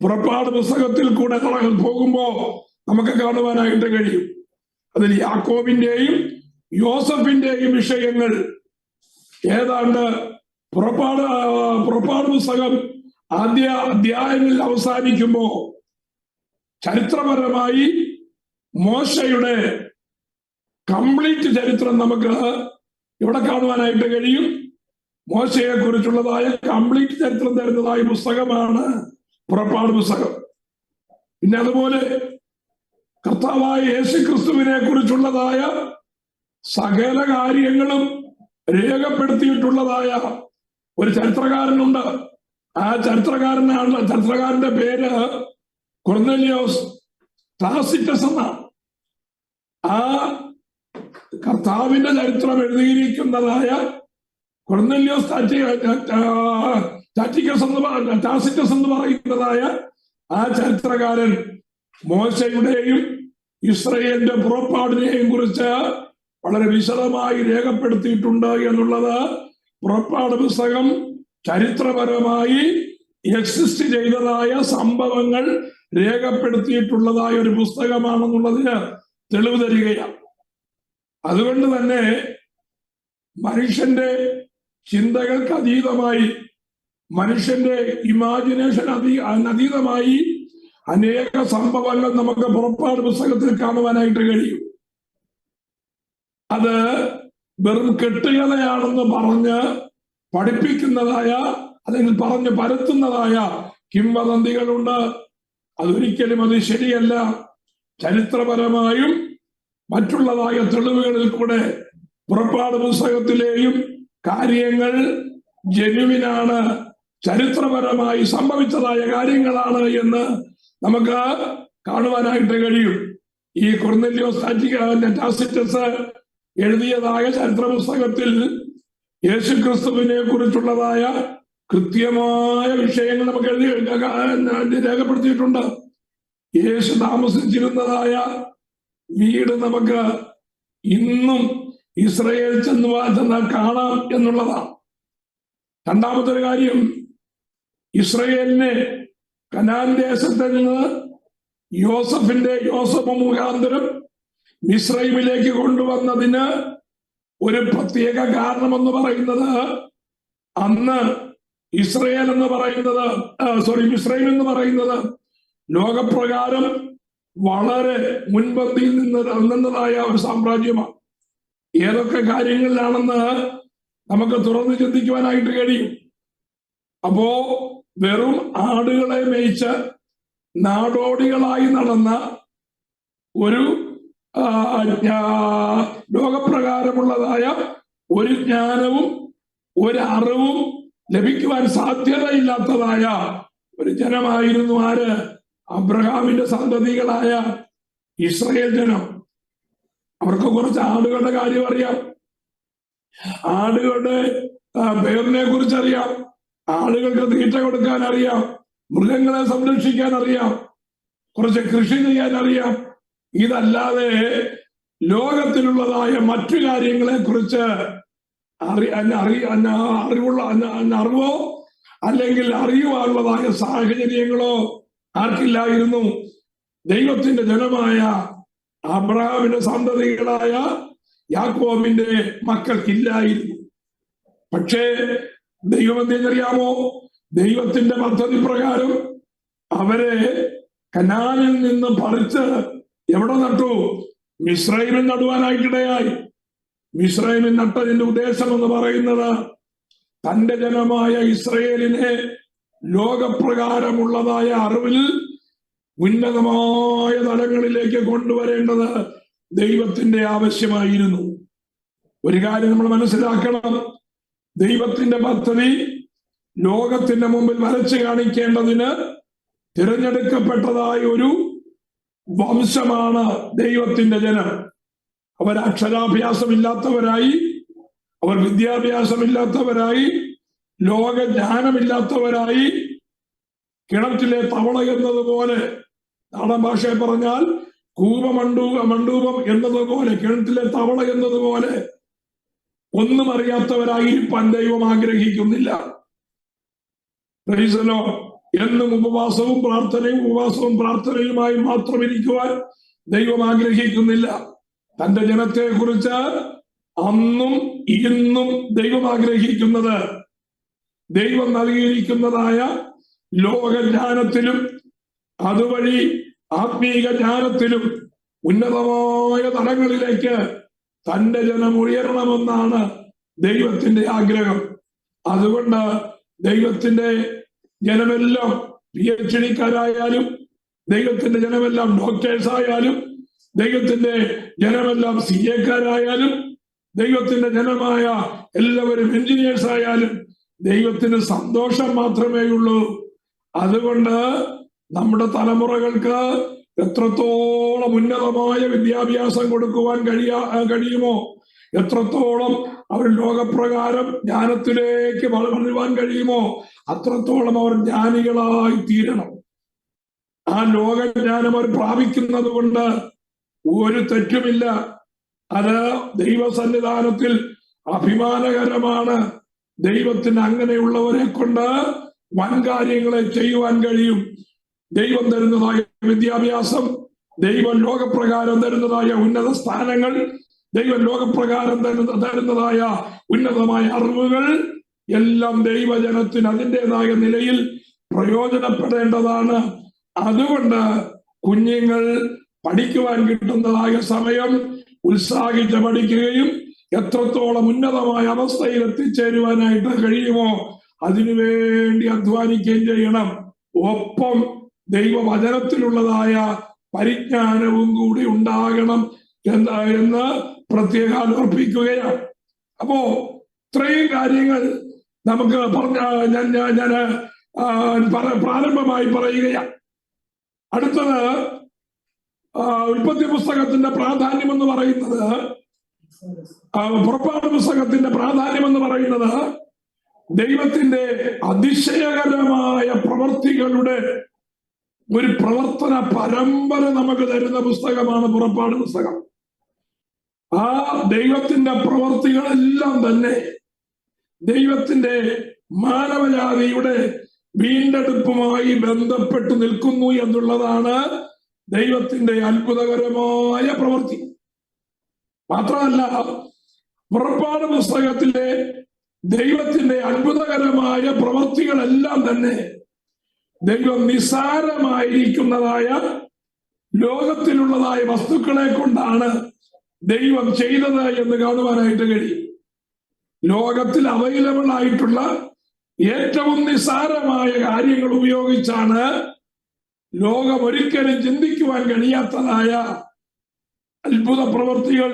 പുറപ്പാട് പുസ്തകത്തിൽ കൂടെ പോകുമ്പോ നമുക്ക് കാണുവാനായിട്ട് കഴിയും. അതിൽ യാക്കോബിന്റെയും യോസഫിന്റെയും വിഷയങ്ങൾ ഏതാണ്ട് പുറപ്പാട് പുസ്തകം ആദ്യ അധ്യായങ്ങളിൽ അവസാനിക്കുമ്പോ ചരിത്രപരമായി മോശയുടെ കംപ്ലീറ്റ് ചരിത്രം നമുക്ക് ഇവിടെ കാണുവാനായിട്ട് കഴിയും. മോശയെ കുറിച്ചുള്ളതായ കംപ്ലീറ്റ് ചരിത്രം തരുന്നതായ പുസ്തകമാണ് പുറപ്പാട് പുസ്തകം. പിന്നെ അതുപോലെ കർത്താവായ യേശു ക്രിസ്തുവിനെ കുറിച്ചുള്ളതായ സകല കാര്യങ്ങളും രേഖപ്പെടുത്തിയിട്ടുള്ളതായ ഒരു ചരിത്രകാരനുണ്ട്. ആ ചരിത്രകാരന്റെ പേര് കൊർന്നേലിയോസ് ടാസിറ്റസ് എന്നാണ്. ആ കർത്താവിന്റെ ചരിത്രം എഴുതിയിരിക്കുന്നതായ കൊർന്നേലിയോസ് ടാസിറ്റസ് എന്ന് പറയുന്നതായ ആ ചരിത്രകാരൻ മോശയുടെയും ഇസ്രയേലിന്റെ പുറപ്പാടിനെയും കുറിച്ച് വളരെ വിശദമായി രേഖപ്പെടുത്തിയിട്ടുണ്ട് എന്നുള്ളത് പുറപ്പാട് പുസ്തകം ചരിത്രപരമായി എക്സിസ്റ്റ് ചെയ്തതായ സംഭവങ്ങൾ രേഖപ്പെടുത്തിയിട്ടുള്ളതായ ഒരു പുസ്തകമാണെന്നുള്ളതിന് തെളിവ് തരികയാണ്. അതുകൊണ്ട് തന്നെ മനുഷ്യന്റെ ചിന്തകൾക്ക് അതീതമായി, മനുഷ്യന്റെ ഇമാജിനേഷൻ അതീതമായി അനേക സംഭവങ്ങൾ നമുക്ക് പുറപ്പാട് പുസ്തകത്തിൽ കാണുവാനായിട്ട് കഴിയും. അത് വെറും കെട്ടുകഥയാണെന്ന് പറഞ്ഞ് പഠിപ്പിക്കുന്നതായ, അല്ലെങ്കിൽ പറഞ്ഞ് പരത്തുന്നതായ കിംവദന്തികളുണ്ട്. അതൊരിക്കലും അത് ശരിയല്ല. ചരിത്രപരമായും മറ്റുള്ളതായ തെളിവുകളിൽ കൂടെ പുറപ്പാട് പുസ്തകത്തിലെയും കാര്യങ്ങൾ ജെനുവിനാണ്, ചരിത്രപരമായി സംഭവിച്ചതായ കാര്യങ്ങളാണ് എന്ന് നമുക്ക് കാണുവാനായിട്ട് കഴിയും. ഈ കൊർന്നേലിയോസ് ടാസിറ്റസ് എഴുതിയതായ ചരിത്ര പുസ്തകത്തിൽ യേശുക്രിസ്തുവിനെ കുറിച്ചുള്ളതായ കൃത്യമായ വിഷയങ്ങൾ നമുക്ക് രേഖപ്പെടുത്തിയിട്ടുണ്ട്. യേശു താമസിച്ചിരുന്നതായ വീട് നമുക്ക് ഇന്നും ഇസ്രയേൽ ചെന്നാൽ കാണാം എന്നുള്ളതാണ്. രണ്ടാമത്തെ ഒരു കാര്യം, ഇസ്രയേലിനെ കനാൻ ദേശത്തിൽ നിന്ന് യോസഫ് മുഖാന്തരം മിസ്രൈമിലേക്ക് കൊണ്ടുവന്നതിന് ഒരു പ്രത്യേക കാരണമെന്ന് പറയുന്നത്, അന്ന് മിസ്രൈം എന്ന് പറയുന്നത് ലോകപ്രകാരം വളരെ മുൻപന്തിയിൽ നിന്നതായ ഒരു സാമ്രാജ്യമാണ്. ഏതൊക്കെ കാര്യങ്ങളിലാണെന്ന് നമുക്ക് തുറന്ന് ചിന്തിക്കുവാനായിട്ട് കഴിയും. അപ്പോ വെറും ആടുകളെ മേയിച്ച് നാടോടികളായി നടന്ന ഒരു ലോകപ്രകാരമുള്ളതായ ഒരു ജ്ഞാനവും ഒരു അറിവും ലഭിക്കുവാൻ സാധ്യതയില്ലാത്തതായ ഒരു ജനമായിരുന്നു ആര്? അബ്രഹാമിന്റെ സന്തതികളായ ഇസ്രയേൽ ജനം. അവർക്ക് കുറച്ച് ആടുകളുടെ കാര്യം അറിയാം, ആടുകളുടെ പേരിനെ കുറിച്ച് അറിയാം, ആളുകൾക്ക് തീറ്റ കൊടുക്കാൻ അറിയാം, മൃഗങ്ങളെ സംരക്ഷിക്കാൻ അറിയാം, കുറച്ച് കൃഷി ചെയ്യാൻ അറിയാം. ഇതല്ലാതെ ലോകത്തിലുള്ളതായ മറ്റു കാര്യങ്ങളെ കുറിച്ച് അറിവോ അല്ലെങ്കിൽ അറിയുവാനുള്ളതായ സാഹചര്യങ്ങളോ ആർക്കില്ലായിരുന്നു. ദൈവത്തിന്റെ ജനമായ അബ്രഹാമിന്റെ സന്തതികളായ യാക്കോബിന്റെ മക്കൾക്കില്ലായിരുന്നു. പക്ഷേ ദൈവം എന്തെന്നറിയാമോ? ദൈവത്തിന്റെ പദ്ധതി പ്രകാരം അവരെ കനാനിൽ നിന്ന് പറിച്ച് എവിടെ നട്ടു? മിസ്രൈമിൽ നടുവാനായിട്ടിടയായി. മിസ്രൈമിൽ നട്ടതിന്റെ ഉദ്ദേശം എന്ന് പറയുന്നത് തന്റെ ജനമായ ഇസ്രയേലിനെ ലോകപ്രകാരമുള്ളതായ അറിവിൽ ഉന്നതമായ തലങ്ങളിലേക്ക് കൊണ്ടുവരേണ്ടത് ദൈവത്തിന്റെ ആവശ്യമായിരുന്നു. ഒരു കാര്യം നമ്മൾ മനസ്സിലാക്കണം, ദൈവത്തിന്റെ പദ്ധതി ലോകത്തിന്റെ മുമ്പിൽ വരച്ചു കാണിക്കേണ്ടതിന് തിരഞ്ഞെടുക്കപ്പെട്ടതായ ഒരു വംശമാണ് ദൈവത്തിന്റെ ജനം. അവർ അക്ഷരാഭ്യാസമില്ലാത്തവരായി, അവർ വിദ്യാഭ്യാസമില്ലാത്തവരായി, ലോകജ്ഞാനമില്ലാത്തവരായി, കിണറ്റിലെ തവള എന്നതുപോലെ, നാടൻ ഭാഷയെ പറഞ്ഞാൽ മണ്ടൂപം എന്നതുപോലെ, കിണറ്റിലെ തവള എന്നതുപോലെ ഒന്നും അറിയാത്തവരായിരിക്കാൻ ദൈവം ആഗ്രഹിക്കുന്നില്ല. എന്നും ഉപവാസവും പ്രാർത്ഥനയുമായി മാത്രം ഇരിക്കുവാൻ ദൈവം ആഗ്രഹിക്കുന്നില്ല. തന്റെ ജനത്തെ കുറിച്ച് അന്നും ഇന്നും ദൈവം ആഗ്രഹിക്കുന്നത് ദൈവം നൽകിയിരിക്കുന്നതായ ലോകജ്ഞാനത്തിലും അതുവഴി ആത്മീക ജ്ഞാനത്തിലും ഉന്നതമായ തലങ്ങളിലേക്ക് തന്റെ ജനം ഉയരണമെന്നാണ് ദൈവത്തിന്റെ ആഗ്രഹം. അതുകൊണ്ട് ദൈവത്തിന്റെ ജനമെല്ലാം PhD-കാരായാലും, ദൈവത്തിന്റെ ജനമെല്ലാം ഡോക്ടേഴ്സ് ആയാലും, ദൈവത്തിന്റെ ജനമെല്ലാം CA-കാരായാലും, ദൈവത്തിന്റെ ജനമായ എല്ലാവരും എഞ്ചിനീയേഴ്സ് ആയാലും ദൈവത്തിന് സന്തോഷം മാത്രമേ ഉള്ളൂ. അതുകൊണ്ട് നമ്മുടെ തലമുറകൾക്ക് എത്രത്തോളം ഉന്നതമായ വിദ്യാഭ്യാസം കൊടുക്കുവാൻ കഴിയുമോ, എത്രത്തോളം അവർ ലോകപ്രകാരം ജ്ഞാനത്തിലേക്ക് വളരുവാൻ കഴിയുമോ, അത്രത്തോളം അവർ ജ്ഞാനികളായി തീരണം. ആ ലോകജ്ഞാനം അവർ പ്രാപിക്കുന്നത് കൊണ്ട് ഒരു തെറ്റുമില്ല. അത് ദൈവസന്നിധാനത്തിൽ അഭിമാനകരമാണ്. ദൈവത്തിന് അങ്ങനെയുള്ളവരെ കൊണ്ട് വൻകാര്യങ്ങളെ ചെയ്യുവാൻ കഴിയും. ദൈവം തരുന്നതായ വിദ്യാഭ്യാസം, ദൈവം ലോകപ്രകാരം തരുന്നതായ ഉന്നത സ്ഥാനങ്ങൾ, ദൈവം ലോകപ്രകാരം തരുന്നതായ ഉന്നതമായ അറിവുകൾ എല്ലാം ദൈവജനത്തിന് അതിൻ്റെതായ നിലയിൽ പ്രയോജനപ്പെടേണ്ടതാണ്. അതുകൊണ്ട് കുഞ്ഞുങ്ങൾ പഠിക്കുവാൻ കിട്ടുന്നതായ സമയം ഉത്സാഹിച്ച് പഠിക്കുകയും എത്രത്തോളം ഉന്നതമായ അവസ്ഥയിൽ എത്തിച്ചേരുവാനായിട്ട് കഴിയുമോ അതിനുവേണ്ടി അധ്വാനിക്കുകയും ചെയ്യണം. ഒപ്പം ദൈവവചനത്തിലുള്ളതായ പരിജ്ഞാനവും കൂടി ഉണ്ടാകണം എന്ന് പ്രത്യേകം ഓർപ്പിക്കുകയാണ്. അപ്പോ ഇത്രയും കാര്യങ്ങൾ നമുക്ക് ഞാൻ പ്രാരംഭമായി പറയുകയാണ്. അടുത്തത് ഉൽപ്പത്തി പുസ്തകത്തിന്റെ പ്രാധാന്യം എന്ന് പറയുന്നത്, പുറപ്പാട് പുസ്തകത്തിന്റെ പ്രാധാന്യം എന്ന് പറയുന്നത് ദൈവത്തിന്റെ അതിശയകരമായ പ്രവർത്തികളുടെ ഒരു പ്രവർത്തന പരമ്പര നമുക്ക് തരുന്ന പുസ്തകമാണ് പുറപ്പാട് പുസ്തകം. ആ ദൈവത്തിന്റെ പ്രവർത്തികളെല്ലാം തന്നെ ദൈവത്തിന്റെ മാനവജാതിയുടെ വീണ്ടെടുപ്പുമായി ബന്ധപ്പെട്ട് നിൽക്കുന്നു എന്നുള്ളതാണ് ദൈവത്തിന്റെ അത്ഭുതകരമായ പ്രവൃത്തി. മാത്രമല്ല, പുറപ്പാട് പുസ്തകത്തിലെ ദൈവത്തിന്റെ അത്ഭുതകരമായ പ്രവൃത്തികളെല്ലാം തന്നെ ദൈവം നിസ്സാരമായിരിക്കുന്നതായ ലോകത്തിലുള്ളതായ വസ്തുക്കളെ കൊണ്ടാണ് ദൈവം ചെയ്തത് എന്ന് കാണുവാനായിട്ട് കഴിയും. ലോകത്തിൽ അവൈലബിൾ ആയിട്ടുള്ള ഏറ്റവും നിസ്സാരമായ കാര്യങ്ങൾ ഉപയോഗിച്ചാണ് ലോകം ഒരിക്കലും ചിന്തിക്കുവാൻ കഴിയാത്തതായ അത്ഭുത പ്രവൃത്തികൾ,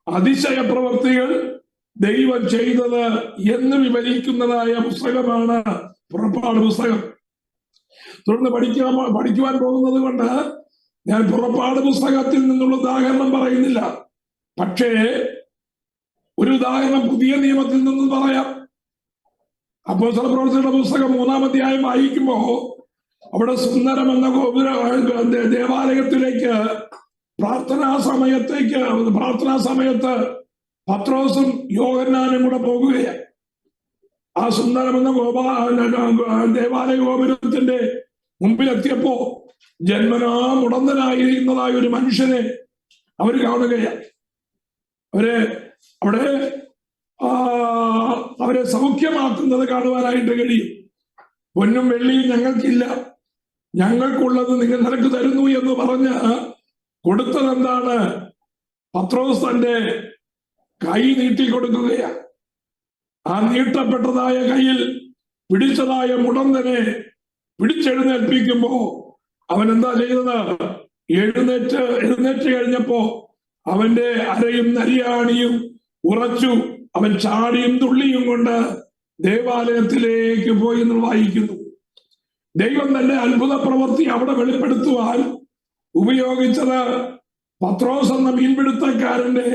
അതിശയ പ്രവൃത്തികൾ ദൈവം ചെയ്തത് എന്ന് വിവരിക്കുന്നതായ പുസ്തകമാണ് പുറപ്പാട് പുസ്തകം. തുടർന്ന് പഠിക്കുവാൻ പോകുന്നത് കൊണ്ട് ഞാൻ പുറപ്പാട് പുസ്തകത്തിൽ നിന്നുള്ള ഉദാഹരണം പറയുന്നില്ല. പക്ഷേ ഒരു ഉദാഹരണം പുതിയ നിയമത്തിൽ നിന്ന് പറയാം. അപ്പോസ്തല പ്രവൃത്തികളുടെ പുസ്തകം 3-ാം അധ്യായം വായിക്കുമ്പോ അവിടെ സുന്ദരം എന്ന ദേവാലയത്തിലേക്ക് പ്രാർത്ഥനാ സമയത്ത് പത്രോസും യോഹന്നാനും കൂടെ പോകുകയാണ്. ആ സുന്ദരം എന്ന ദേവാലയ ഗോപുരത്തിന്റെ മുമ്പിലെത്തിയപ്പോ ജന്മനാ മുടന്തനായിരുന്നതായ ഒരു മനുഷ്യനെ അവർ കാണുകയാണ്. അവരെ സൗഖ്യമാക്കുന്നത് കാണുവാനായിട്ട് കഴിയും. പൊന്നും വെള്ളിയും ഞങ്ങൾക്കില്ല, ഞങ്ങൾക്കുള്ളത് നിനക്ക് തരുന്നു എന്ന് പറഞ്ഞ് കൊടുത്തത് എന്താണ്? പത്രോസ് തന്റെ കൈ നീട്ടി കൊടുക്കുകയാണ്. ആ നീട്ടപ്പെട്ടതായ കയ്യിൽ പിടിച്ചതായ മുടന്തനെ പിടിച്ചെഴുന്നേൽപ്പിക്കുമ്പോ അവൻ എന്താ ചെയ്തത്? എഴുന്നേറ്റ് കഴിഞ്ഞപ്പോ അവന്റെ അരയും നരിയാണിയും ഉറച്ചു. അവൻ ചാടിയും തുള്ളിയും കൊണ്ട് ദേവാലയത്തിലേക്ക് പോയി എന്ന് വായിക്കുന്നു. ദൈവം തന്റെ അത്ഭുത പ്രവൃത്തി അവിടെ വെളിപ്പെടുത്തുവാൻ ഉപയോഗിച്ചത് പത്രോസ് എന്ന മീൻപിടുത്തക്കാരന്റെ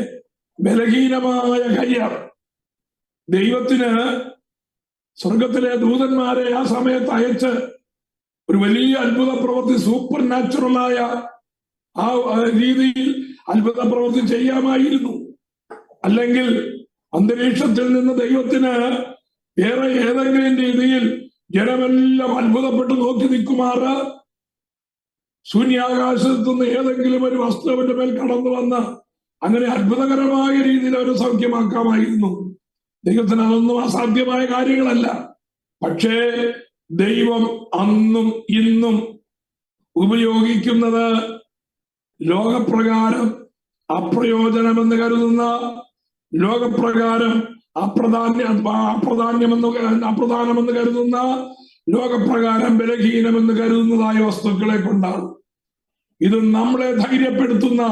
ബലഹീനമായ കയ്യാണ്. ദൈവത്തിന് സ്വർഗത്തിലെ ദൂതന്മാരെ ആ സമയത്ത് അയച്ച് ഒരു വലിയ അത്ഭുത പ്രവൃത്തി, സൂപ്പർ നാച്ചുറലായ ആ രീതിയിൽ അത്ഭുത പ്രവൃത്തി ചെയ്യാമായിരുന്നു. അല്ലെങ്കിൽ അന്തരീക്ഷത്തിൽ നിന്ന് ദൈവത്തിന് വേറെ ഏതെങ്കിലും രീതിയിൽ ജനമെല്ലാം അത്ഭുതപ്പെട്ട് നോക്കി നിൽക്കുമാറ് ശൂന്യാകാശത്തു നിന്ന് ഏതെങ്കിലും ഒരു വസ്തു അവന്റെ മേൽ കടന്നു വന്ന് അങ്ങനെ അത്ഭുതകരമായ രീതിയിൽ അവരെ സൗഖ്യമാക്കാമായിരുന്നു. ദൈവത്തിന് അതൊന്നും അസാധ്യമായ കാര്യങ്ങളല്ല. പക്ഷേ ദൈവം അന്നും ഇന്നും ഉപയോഗിക്കുന്നത് ലോകപ്രകാരം അപ്രയോജനമെന്ന് കരുതുന്ന, ലോകപ്രകാരം അപ്രധാനമെന്ന് കരുതുന്ന, ലോകപ്രകാരം ബലഹീനമെന്ന് കരുതുന്നതായ വസ്തുക്കളെ കൊണ്ടാണ്. ഇത് നമ്മളെ ധൈര്യപ്പെടുത്തുന്ന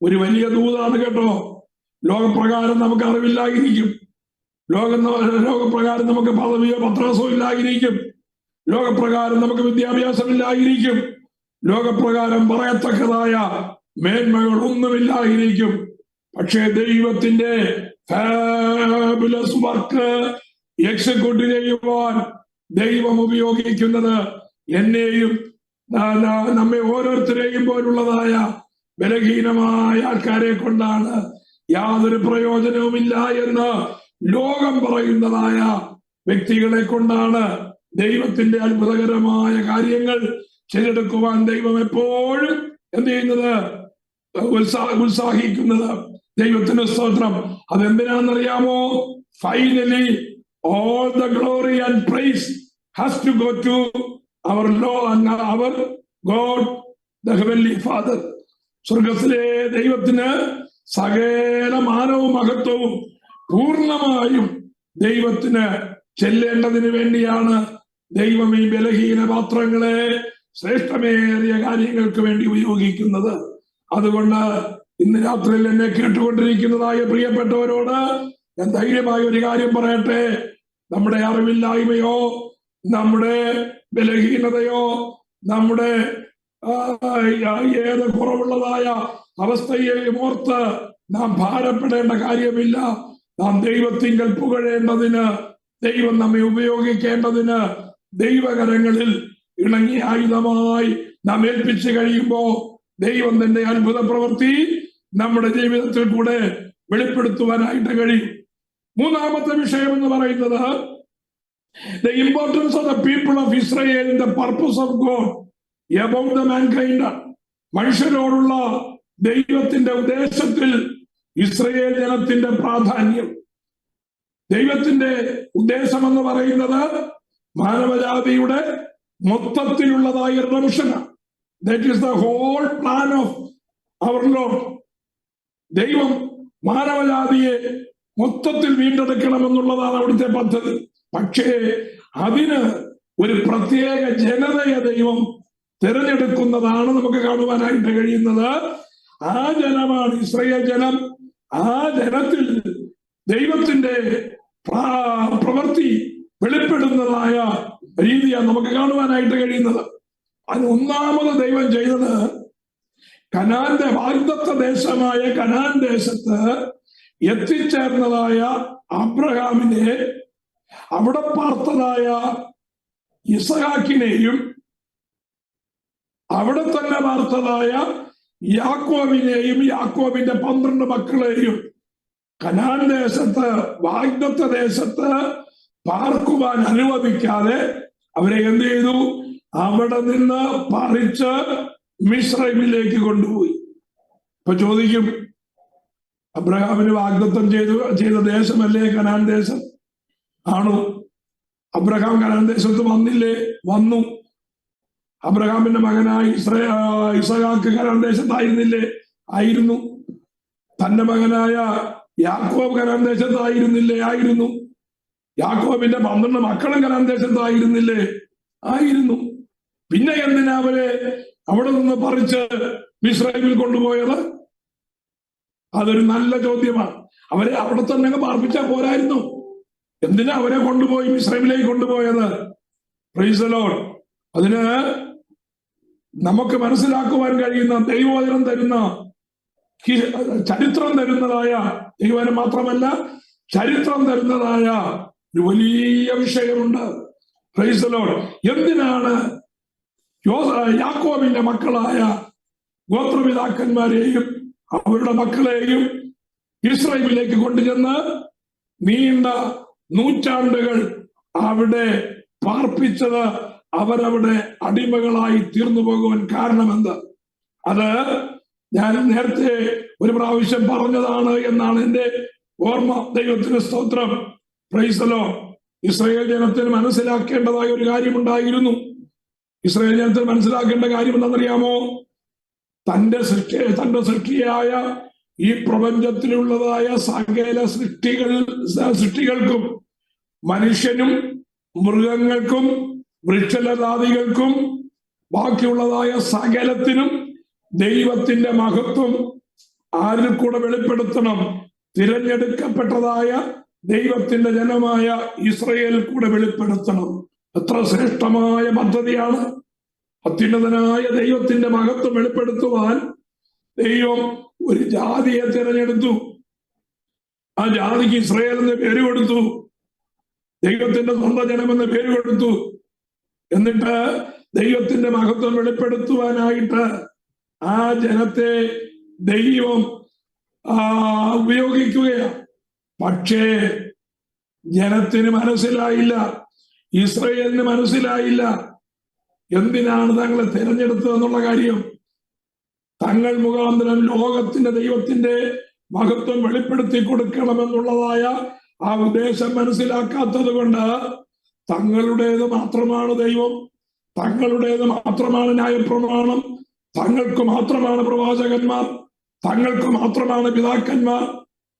ഒരു വലിയ ദൂതാണ് കേട്ടോ. ലോകപ്രകാരം നമുക്ക് അറിവില്ലായിരിക്കും, ലോകപ്രകാരം നമുക്ക് പദവിയോ പത്രാസോ ഇല്ലായിരിക്കും, ലോകപ്രകാരം നമുക്ക് വിദ്യാഭ്യാസമില്ലായിരിക്കും, ലോകപ്രകാരം പറയത്തക്കതായ മേന്മകൾ ഒന്നുമില്ലായിരിക്കും. പക്ഷേ ദൈവത്തിന്റെ ഫാബുലസ് വർക്ക് എക്സിക്യൂട്ട് ചെയ്യുവാൻ ദൈവം ഉപയോഗിക്കുന്നത് എന്നെയും നമ്മെ ഓരോരുത്തരെയും പോലുള്ളതായ ബലഹീനമായ ആൾക്കാരെ കൊണ്ടാണ്. യാതൊരു പ്രയോജനവുമില്ല എന്ന് ലോകം പറയുന്നതായ വ്യക്തികളെ കൊണ്ടാണ് ദൈവത്തിന്റെ അത്ഭുതകരമായ കാര്യങ്ങൾ ചെയ്തെടുക്കുവാൻ ദൈവം എപ്പോഴും എന്ത് ചെയ്യുന്നത്? ഉത്സാഹിക്കുന്നത്. ദൈവത്തിന് സ്തോത്രം. അതെന്തിനാണെന്നറിയാമോ? Finally all the glory and praise has to go to our God, the Heavenly Father. സ്വർഗത്തിലെ ദൈവത്തിന് സകല മാനവും മഹത്വവും പൂർണ്ണമായും ദൈവത്തിന് ചെല്ലേണ്ടതിന് വേണ്ടിയാണ് ദൈവം ഈ ബലഹീന പാത്രങ്ങളെ ശ്രേഷ്ഠമേറിയ കാര്യങ്ങൾക്ക് വേണ്ടി ഉപയോഗിക്കുന്നത്. അതുകൊണ്ട് ഇന്ന് രാത്രിയിൽ എന്നെ കേട്ടുകൊണ്ടിരിക്കുന്നതായ പ്രിയപ്പെട്ടവരോട് ഞാൻ ധൈര്യമായ ഒരു കാര്യം പറയട്ടെ. നമ്മുടെ അറിവില്ലായ്മയോ, നമ്മുടെ ബലഹീനതയോ, നമ്മുടെ ഏത് കുറവുള്ളതായ അവസ്ഥയെയും ഓർത്ത് നാം ഭാരപ്പെടേണ്ട കാര്യമില്ല. നാം ദൈവത്തിങ്കൽ പുകഴേണ്ടതിന്, ദൈവം നമ്മെ ഉപയോഗിക്കേണ്ടതിന് ദൈവകരങ്ങളിൽ ഇണങ്ങിയ ആയുധമായി നാം ഏൽപ്പിച്ചു കഴിയുമ്പോ ദൈവം തന്റെ അത്ഭുത പ്രവൃത്തി നമ്മുടെ ജീവിതത്തിൽ കൂടെ വെളിപ്പെടുത്തുവാനായിട്ട് കഴിയും. മൂന്നാമത്തെ വിഷയം എന്ന് പറയുന്നത് the importance of the people of Israel in the purpose of God about the mankind. മനുഷ്യരോടുള്ള ദൈവത്തിന്റെ ഉദ്ദേശത്തിൽ ഇസ്രായേൽ ജനത്തിന്റെ പ്രാധാന്യം. ദൈവത്തിന്റെ ഉദ്ദേശം എന്ന് പറയുന്നത് മാനവജാതിയുടെ മൊത്തത്തിലുള്ളതായ റിഡംഷനാണ്. That is the whole plan of our Lord. ദൈവം മാനവജാതിയെ മൊത്തത്തിൽ വീണ്ടെടുക്കണമെന്നുള്ളതാണ് അവിടുത്തെ പദ്ധതി. പക്ഷേ അതിന് ഒരു പ്രത്യേക ജനതയെ ദൈവം തിരഞ്ഞെടുക്കുന്നതാണ് നമുക്ക് കാണുവാനായിട്ട് കഴിയുന്നത്. ആ ജനമാണ് ഇസ്രായേൽ ജനം. ആ ജനത്തിൽ ദൈവത്തിന്റെ പ്രവൃത്തി വെളിപ്പെടുന്നതായ രീതിയാണ് നമുക്ക് കാണുവാനായിട്ട് കഴിയുന്നത്. അതിന് ഒന്നാമത് ദൈവം ചെയ്തത് കനാന്റെ വാഗ്ദത്ത ദേശമായ കനാൻ ദേശത്ത് എത്തിച്ചേർന്നതായ അബ്രഹാമിനെ, അവിടെ പാർത്തതായ ഇസഹാക്കിനെയും അവിടെ തന്നെ പാർത്തതായ യാക്കോബിനെയും യാക്കോബിന്റെ 12 മക്കളെയും കനാൻ ദേശത്ത്, വാഗ്ദത്ത ദേശത്ത് പാർക്കുവാൻ അനുവദിക്കാതെ അവരെ എന്ത് ചെയ്തു? അവിടെ നിന്ന് പറിച്ച് മിസ്രൈമിലേക്ക് കൊണ്ടുപോയി. ഇപ്പൊ ചോദിക്കും, അബ്രഹാമിന് വാഗ്ദത്തം ചെയ്ത ദേശമല്ലേ കനാൻ ദേശം? ആണോ? അബ്രഹാം കനാൻ ദേശത്ത് വന്നില്ലേ? വന്നു. അബ്രഹാമിന്റെ മകനായ ഇസഹാക്ക് കനാൻ ദേശത്തായിരുന്നില്ലേ? ആയിരുന്നു. തന്റെ മകനായ യാക്കോബ് കനാൻ ദേശത്തായിരുന്നില്ലേ? ആയിരുന്നു. യാക്കോബിന്റെ 12 മക്കളും കനാൻ ദേശത്തായിരുന്നില്ലേ? ആയിരുന്നു. പിന്നെ എന്തിനാ അവരെ അവിടെ നിന്ന് പറിച്ച് മിസ്രൈമിൽ കൊണ്ടുപോയത്? അതൊരു നല്ല ചോദ്യമാണ്. അവരെ അവിടെ തന്നെ പാർപ്പിച്ചാൽ പോരായിരുന്നു? എന്തിനാ അവരെ കൊണ്ടുപോയി മിസ്രൈമിലേക്ക് കൊണ്ടുപോയത്? Price the Lord. അതിന് നമുക്ക് മനസ്സിലാക്കുവാൻ കഴിയുന്ന ദൈവവചനം തരുന്ന ചരിത്രം തരുന്നതായ ദൈവവചനം മാത്രമല്ല, ചരിത്രം തരുന്നതായ ഒരു വലിയ വിഷയമുണ്ട്. Price the Lord. എന്തിനാണ് യാക്കോബിന്റെ മക്കളായ ഗോത്രപിതാക്കന്മാരെയും അവരുടെ മക്കളെയും ഇസ്രായേലിലേക്ക് കൊണ്ടുചെന്ന് നീണ്ട നൂറ്റാണ്ടുകൾ അവിടെ പാർപ്പിച്ചത്? അവരവിടെ അടിമകളായി തീർന്നു പോകുവാൻ കാരണമെന്ത്? അത് ഞാൻ നേരത്തെ ഒരു പ്രാവശ്യം പറഞ്ഞതാണ് എന്നാണ് എന്റെ ഓർമ്മ. ദൈവത്തിന് സ്തോത്രം. Price the Lord. ഇസ്രായേൽ ജനത്തിന് മനസ്സിലാക്കേണ്ടതായ ഒരു കാര്യമുണ്ടായിരുന്നു. ഇസ്രായേൽ ജനത്തിന് മനസ്സിലാക്കേണ്ട കാര്യം എന്താണെന്നറിയാമോ? തന്റെ സൃഷ്ടിയായ ഈ പ്രപഞ്ചത്തിലുള്ളതായ സകല സൃഷ്ടികൾക്കും, മനുഷ്യനും മൃഗങ്ങൾക്കും വൃക്ഷലതാദികൾക്കും ബാക്കിയുള്ളതായ സകലത്തിനും ദൈവത്തിന്റെ മഹത്വം ആരിൽ കൂടെ വെളിപ്പെടുത്തണം? തിരഞ്ഞെടുക്കപ്പെട്ടതായ ദൈവത്തിന്റെ ജനമായ ഇസ്രായേൽ കൂടെ വെളിപ്പെടുത്തണം. എത്ര ശ്രേഷ്ഠമായ പദ്ധതിയാണ്! അത്യുന്നതനായ ദൈവത്തിന്റെ മഹത്വം വെളിപ്പെടുത്തുവാൻ ദൈവം ഒരു ജാതിയെ തിരഞ്ഞെടുത്തു. ആ ജാതിക്ക് ഇസ്രായേൽ എന്ന് പേര് കൊടുത്തു. ദൈവത്തിന്റെ സ്വന്തം ജനമെന്ന് പേര് കൊടുത്തു. എന്നിട്ട് ദൈവത്തിന്റെ മഹത്വം വെളിപ്പെടുത്തുവാനായിട്ട് ആ ജനത്തെ ദൈവം ഉപയോഗിക്കുകയാണ്. പക്ഷേ ജനത്തിന് മനസ്സിലായില്ല, ഇസ്രായേലിന് മനസ്സിലായില്ല എന്തിനാണ് തങ്ങളെ തിരഞ്ഞെടുത്തതെന്നുള്ള കാര്യം. തങ്ങൾ മുഖാന്തരം ലോകത്തിന്റെ ദൈവത്തിന്റെ മഹത്വം വെളിപ്പെടുത്തി കൊടുക്കണമെന്നുള്ളതായ ആ ഉദ്ദേശം മനസ്സിലാക്കാത്തത് കൊണ്ട് തങ്ങളുടേത് മാത്രമാണ് ദൈവം, തങ്ങളുടേത് മാത്രമാണ് ന്യായപ്രമാണം, തങ്ങൾക്ക് മാത്രമാണ് പ്രവാചകന്മാർ, തങ്ങൾക്ക് മാത്രമാണ് പിതാക്കന്മാർ,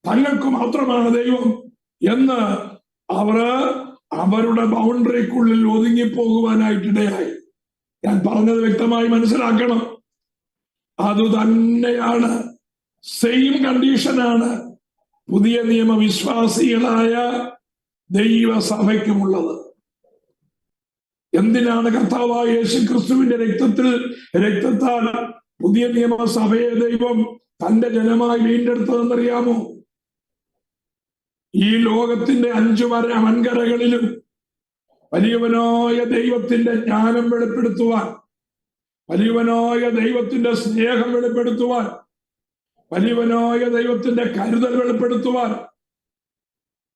തങ്ങൾക്ക് മാത്രമാണ് ദൈവം എന്ന് അവരുടെ ബൗണ്ടറിക്കുള്ളിൽ ഒതുങ്ങിപ്പോകുവാനായിട്ടിടയായി. ഞാൻ പറഞ്ഞത് വ്യക്തമായി മനസ്സിലാക്കണം. അതുതന്നെയാണ്, സെയിം കണ്ടീഷനാണ് പുതിയ നിയമ വിശ്വാസികളായ ദൈവസഭയ്ക്കുമുള്ളത്. എന്തിനാണ് കർത്താവായ യേശു ക്രിസ്തുവിന്റെ രക്തത്താൽ പുതിയ നിയമസഭയെ ദൈവം തന്റെ ജനമായി വീണ്ടെടുത്തതെന്നറിയാമോ? ഈ ലോകത്തിന്റെ 5 വൻകരകളിലും വലിയവനായ ദൈവത്തിന്റെ ജ്ഞാനം വെളിപ്പെടുത്തുവാൻ, വലിയവനായ ദൈവത്തിന്റെ സ്നേഹം വെളിപ്പെടുത്തുവാൻ, വലിയവനായ ദൈവത്തിന്റെ കരുതൽ വെളിപ്പെടുത്തുവാൻ,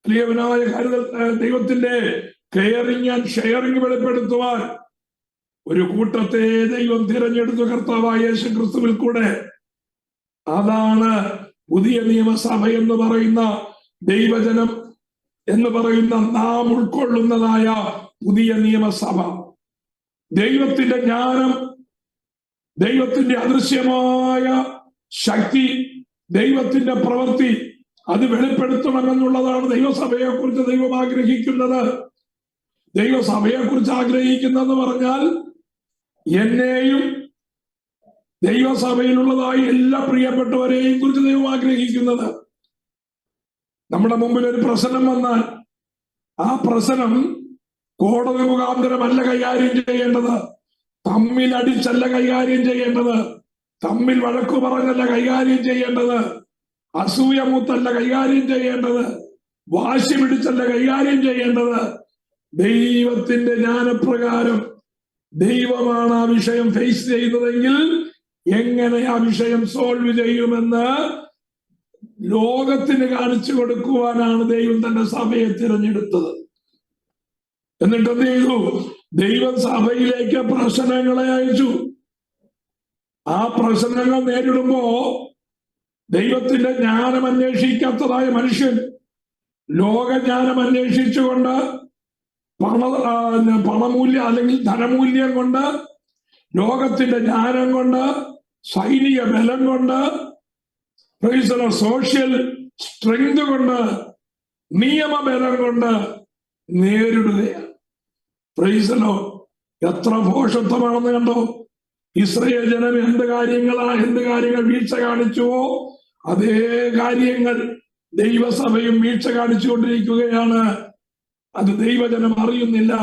വലിയവനായ ദൈവത്തിന്റെ കെയറിങ് ആൻഡ് ഷെയറിങ് വെളിപ്പെടുത്തുവാൻ ഒരു കൂട്ടത്തെ ദൈവം തിരഞ്ഞെടുത്തു കർത്താവായ യേശു ക്രിസ്തുവിൽ കൂടെ. അതാണ് പുതിയ നിയമസഭ എന്ന് പറയുന്ന ദൈവജനം എന്ന് പറയുന്ന നാം ഉൾക്കൊള്ളുന്നതായ പുതിയ നിയമസഭ. ദൈവത്തിന്റെ ജ്ഞാനം, ദൈവത്തിന്റെ അദൃശ്യമായ ശക്തി, ദൈവത്തിന്റെ പ്രവൃത്തി അത് വെളിപ്പെടുത്തണമെന്നുള്ളതാണ് ദൈവസഭയെ കുറിച്ച് ദൈവം ആഗ്രഹിക്കുന്നത്. ദൈവസഭയെ കുറിച്ച് ആഗ്രഹിക്കുന്നതെന്ന് പറഞ്ഞാൽ എന്നെയും ദൈവസഭയിലുള്ളതായി എല്ലാ പ്രിയപ്പെട്ടവരെയും കുറിച്ച് ദൈവം ആഗ്രഹിക്കുന്നത്. നമ്മുടെ മുമ്പിൽ ഒരു പ്രശ്നം വന്നാൽ ആ പ്രശ്നം കോടതി മുഖാന്തരമല്ല കൈകാര്യം ചെയ്യേണ്ടത്, തമ്മിൽ അടിച്ചല്ല കൈകാര്യം ചെയ്യേണ്ടത്, തമ്മിൽ വഴക്കു പറഞ്ഞല്ല കൈകാര്യം ചെയ്യേണ്ടത്, അസൂയ മൂത്തല്ല കൈകാര്യം ചെയ്യേണ്ടത്, വാശി പിടിച്ചല്ല കൈകാര്യം ചെയ്യേണ്ടത്. ദൈവത്തിന്റെ ജ്ഞാനപ്രകാരം ദൈവമാണ് ആ വിഷയം ഫേസ് ചെയ്യുന്നതെങ്കിൽ എങ്ങനെ ആ വിഷയം സോൾവ് ചെയ്യുമെന്ന് ലോകത്തിന് കാണിച്ചു കൊടുക്കുവാനാണ് ദൈവം തന്റെ സഭയെ തിരഞ്ഞെടുത്തത്. എന്നിട്ട് എന്ത് ചെയ്തു? ദൈവം സഭയിലേക്ക് പ്രശ്നങ്ങളെ അയച്ചു. ആ പ്രശ്നങ്ങൾ നേരിടുമ്പോ ദൈവത്തിന്റെ ജ്ഞാനം അന്വേഷിക്കാത്തതായ മനുഷ്യൻ ലോകജ്ഞാനം അന്വേഷിച്ചുകൊണ്ട് പണമൂല്യം അല്ലെങ്കിൽ ധനമൂല്യം കൊണ്ട് ലോകത്തിന്റെ ജ്ഞാനം കൊണ്ട്, സൈനിക ബലം കൊണ്ട്, സോഷ്യൽ സ്ട്രെങ്ത് കൊണ്ട്, നിയമബലം കൊണ്ട് നേരിടുകയാണ്. പ്രൈസലോ, എത്ര ഭോഷത്വമാണെന്ന് കണ്ടോ. ഇസ്രായേൽ ജനം എന്ത് കാര്യങ്ങൾ വീഴ്ച കാണിച്ചുവോ അതേ കാര്യങ്ങൾ ദൈവസഭയും വീഴ്ച കാണിച്ചുകൊണ്ടിരിക്കുകയാണ്. അത് ദൈവജനം അറിയുന്നില്ല.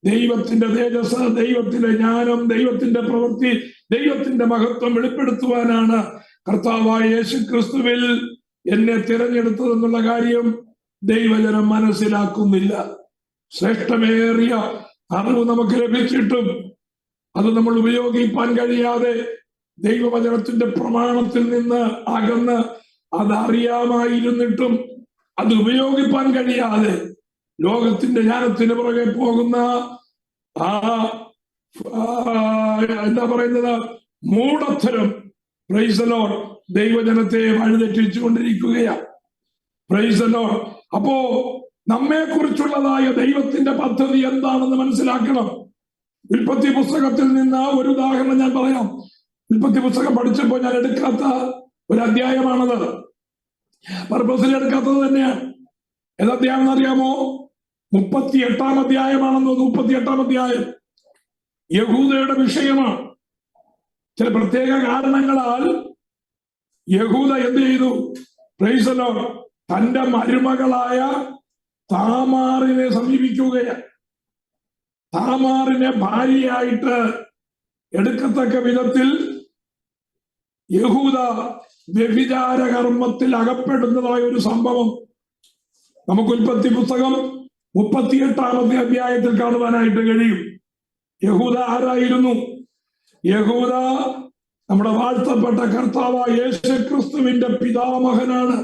ദൈവത്തിന്റെ തേജസ്, ദൈവത്തിന്റെ ജ്ഞാനം, ദൈവത്തിന്റെ പ്രവൃത്തി, ദൈവത്തിന്റെ മഹത്വം വെളിപ്പെടുത്തുവാനാണ് കർത്താവായ യേശു ക്രിസ്തുവിൽ എന്നെ തിരഞ്ഞെടുത്തതെന്നുള്ള കാര്യം ദൈവജനം മനസ്സിലാക്കുന്നില്ല. ശ്രേഷ്ഠമേറിയ അറിവ് നമുക്ക് ലഭിച്ചിട്ടും അത് നമ്മൾ ഉപയോഗിക്കാൻ കഴിയാതെ, ദൈവവചനത്തിന്റെ പ്രമാണത്തിൽ നിന്ന് അകന്ന് അതറിയാമായിരുന്നിട്ടും അത് ഉപയോഗിക്കാൻ കഴിയാതെ ലോകത്തിന്റെ ജ്ഞാനത്തിന് പുറകെ പോകുന്ന എന്താ പറയുന്നത്, മൂഢത്തരം പ്രൈസ് ദി ലോർഡ് ദൈവജനത്തെ വഴിതെറ്റിച്ചുകൊണ്ടിരിക്കുകയാണ്. Price the Lord. അപ്പോ നമ്മെ കുറിച്ചുള്ളതായ ദൈവത്തിന്റെ പദ്ധതി എന്താണെന്ന് മനസ്സിലാക്കണം. ഉൽപ്പത്തി പുസ്തകത്തിൽ നിന്ന് ഒരു ഉദാഹരണം ഞാൻ പറയാം. ഉൽപ്പത്തി പുസ്തകം പഠിച്ചപ്പോൾ ഞാൻ എടുക്കാത്ത ഒരു അധ്യായമാണത്. പർപ്പസിൽ എടുക്കാത്തത് തന്നെയാണ്. ഏത് അധ്യായം എന്നറിയാമോ? 38-ാം അധ്യായമാണെന്ന്. 38-ാം അധ്യായം യഹൂദയുടെ വിഷയമാണ്. ചില പ്രത്യേക കാരണങ്ങളാൽ യഹൂദ എന്ത് ചെയ്തു? പ്രൈസ് ദി ലോർഡ്, തന്റെ മരുമകളായ താമാറിനെ സമീപിക്കുകയാണ്. താമാറിനെ ഭാര്യയായിട്ട് എടുക്കത്തക്ക വിധത്തിൽ യഹൂദ വ്യഭിചാര കർമ്മത്തിൽ അകപ്പെടുന്നതായ ഒരു സംഭവം നമുക്ക് ഉൽപ്പത്തി പുസ്തകം 38-ാമത്തെ അധ്യായത്തിൽ കാണുവാനായിട്ട് കഴിയും. യഹൂദ ആരായിരുന്നു? യഹൂദ നമ്മുടെ വാഴ്ത്തപ്പെട്ട കർത്താവായ യേശു ക്രിസ്തുവിന്റെ പിതാമഹനാണ്.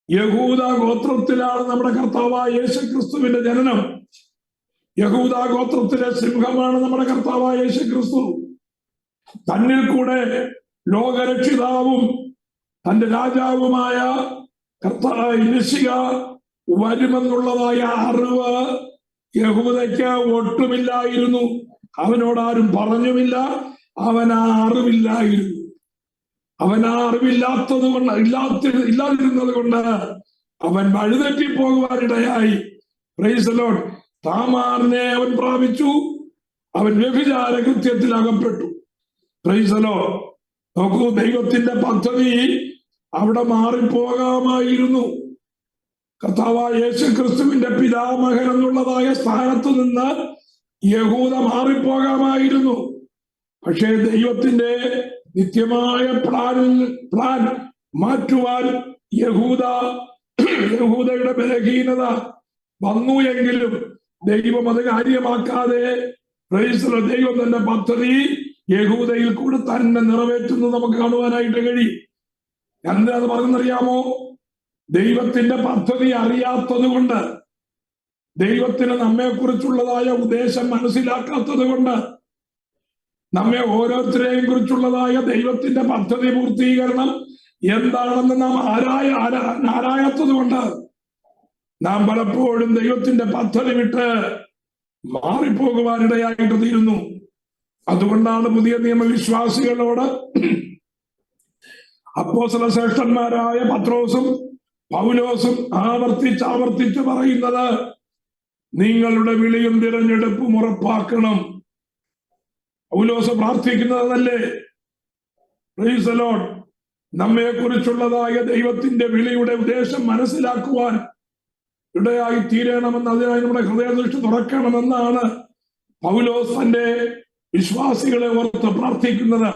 യഹൂദ ഗോത്രത്തിലാണ് നമ്മുടെ കർത്താവായ യേശു ക്രിസ്തുവിന്റെ ജനനം. യഹൂദ ഗോത്രത്തിലെ സിംഹമാണ് നമ്മുടെ കർത്താവായ യേശു ക്രിസ്തു. തന്നിൽ കൂടെ ലോകരക്ഷിതാവും തന്റെ രാജാവുമായ മെസ്സിഹ വരുമെന്നുള്ളതായ അറിവ് യഹൂദയ്ക്ക് ഒട്ടുമില്ലായിരുന്നു. അവനോടാരും പറഞ്ഞുമില്ല. അവൻ ആ അറിവില്ലായിരുന്നു. അവൻ ആ അറിവില്ലാത്തത് കൊണ്ട് ഇല്ലാതിരുന്നത് കൊണ്ട് അവൻ വഴിതെറ്റി പോകുവാനിടയായി. Praise the Lord. താമാറിനെ അവൻ പ്രാപിച്ചു. അവൻ വ്യഭിചാര കൃത്യത്തിൽ അകപ്പെട്ടു. Praise the Lord. നോക്കൂ, ദൈവത്തിന്റെ പദ്ധതി അവിടെ മാറിപ്പോകാമായിരുന്നു. കർത്താവായ യേശു ക്രിസ്തുവിന്റെ പിതാമഹൻ എന്നുള്ളതായ സ്ഥാനത്ത് നിന്ന് യഹൂദ മാറിപ്പോകാമായിരുന്നു. പക്ഷേ ദൈവത്തിന്റെ നിത്യമായ പ്ലാൻ മാറ്റുവാൻ യഹൂദയുടെ ബലഹീനത വന്നു എങ്കിലും ദൈവം അത് കാര്യമാക്കാതെ ദൈവം തന്റെ പദ്ധതി യഹൂദയിൽ കൂടെ തന്നെ നിറവേറ്റുന്നത് നമുക്ക് കാണുവാനായിട്ട് കഴിയും. എന്താ അത് പറഞ്ഞറിയാമോ? ദൈവത്തിന്റെ പദ്ധതി അറിയാത്തത് കൊണ്ട്, ദൈവത്തിന് നമ്മെ കുറിച്ചുള്ളതായ ഉദ്ദേശം മനസ്സിലാക്കാത്തത് കൊണ്ട്, നമ്മെ ഓരോരുത്തരെയും കുറിച്ചുള്ളതായ ദൈവത്തിന്റെ പദ്ധതി പൂർത്തീകരണം എന്താണെന്ന് നാം ആരായാത്തത് കൊണ്ട് നാം പലപ്പോഴും ദൈവത്തിന്റെ പദ്ധതി വിട്ട് മാറിപ്പോകുവാനിടയായിട്ട് തീരുന്നു. അതുകൊണ്ടാണ് പുതിയ നിയമവിശ്വാസികളോട് അപ്പോസ്തല ശ്രേഷ്ഠന്മാരായ പത്രോസും പൗലോസും ആവർത്തിച്ച് പറയുന്നത്, നിങ്ങളുടെ വിളിയും തിരഞ്ഞെടുപ്പും ഉറപ്പാക്കണം. പൗലോസ് പ്രാർത്ഥിക്കുന്നതല്ലേ? Praise the Lord. നമ്മെ കുറിച്ചുള്ളതായ ദൈവത്തിന്റെ വിളിയുടെ ഉദ്ദേശം മനസ്സിലാക്കുവാൻ ഇടയായി തീരണമെന്ന്, അതിനായി നമ്മുടെ ഹൃദയദൃഷ്ടി തുറക്കണമെന്നാണ് പൗലോസ് തന്റെ വിശ്വാസികളെ ഓർത്ത് പ്രാർത്ഥിക്കുന്നത്.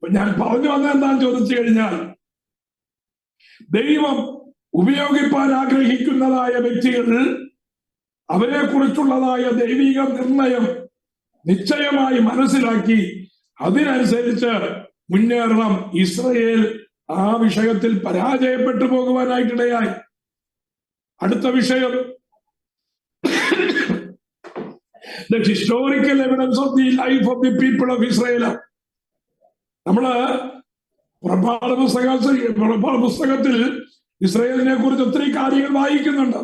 ഞാൻ പറഞ്ഞു വന്ന എന്താന്ന് ചോദിച്ചു കഴിഞ്ഞാൽ, ദൈവം ഉപയോഗിപ്പാൻ ആഗ്രഹിക്കുന്നതായ വ്യക്തികൾ അവരെ കുറിച്ചുള്ളതായ ദൈവിക നിർണയം നിശ്ചയമായി മനസ്സിലാക്കി അതിനനുസരിച്ച് മുന്നേറണം. ഇസ്രായേൽ ആ വിഷയത്തിൽ പരാജയപ്പെട്ടു പോകുവാനായിട്ടിടയായി. അടുത്ത വിഷയം, the historical evidence of the life of the people of Israel. നമ്മള് പുറപ്പാട് പുസ്തകത്തിൽ ഇസ്രായേലിനെ കുറിച്ച് ഒത്തിരി കാര്യങ്ങൾ വായിക്കുന്നുണ്ട്.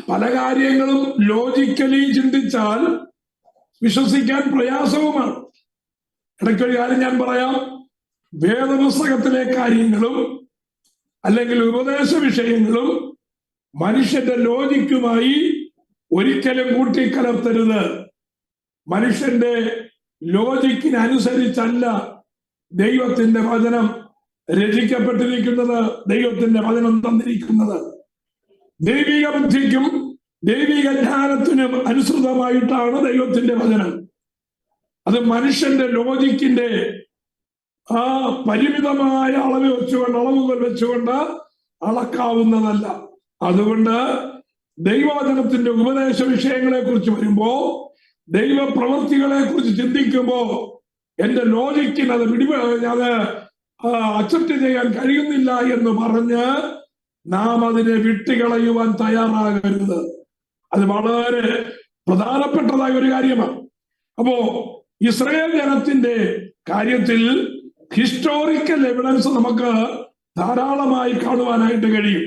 പല കാര്യങ്ങളും ലോജിക്കലി ചിന്തിച്ചാൽ വിശ്വസിക്കാൻ പ്രയാസവുമാണ്. ഇടയ്ക്കൊരു കാര്യം ഞാൻ പറയാം. വേദപുസ്തകത്തിലെ കാര്യങ്ങളും അല്ലെങ്കിൽ ഉപദേശ വിഷയങ്ങളും മനുഷ്യന്റെ ലോജിക്കുമായി ഒരിക്കലും കൂട്ടിക്കലർത്തരുത്. മനുഷ്യന്റെ ലോജിക്കിനനുസരിച്ചല്ല ദൈവത്തിന്റെ വചനം രചിക്കപ്പെട്ടിരിക്കുന്നത്, ദൈവത്തിന്റെ വചനം തന്നിരിക്കുന്നത്. ദൈവിക ബുദ്ധിക്കും ദൈവിക ജ്ഞാനത്തിനും അനുസൃതമായിട്ടാണ് ദൈവത്തിന്റെ വചനം. അത് മനുഷ്യന്റെ ലോജിക്കിന്റെ ആ പരിമിതമായ അളവുകൾ വെച്ചുകൊണ്ട് അളക്കാവുന്നതല്ല. അതുകൊണ്ട് ദൈവവചനത്തിന്റെ ഉപദേശ വിഷയങ്ങളെ കുറിച്ച് വരുമ്പോ, ദൈവപ്രവൃത്തികളെ കുറിച്ച് ചിന്തിക്കുമ്പോ എന്റെ ലോജിക്കിന് അത് അക്സെപ്റ്റ് ചെയ്യാൻ കഴിയുന്നില്ല എന്ന് പറഞ്ഞ് നാം അതിനെ വിട്ടുകളയുവാൻ തയ്യാറാകരുത്. അത് വളരെ പ്രധാനപ്പെട്ടതായ ഒരു കാര്യമാണ്. അപ്പോ ഇസ്രായേൽ ജനത്തിന്റെ കാര്യത്തിൽ ഹിസ്റ്റോറിക്കൽ എവിഡൻസ് നമുക്ക് ധാരാളമായി കാണുവാനായിട്ട് കഴിയും.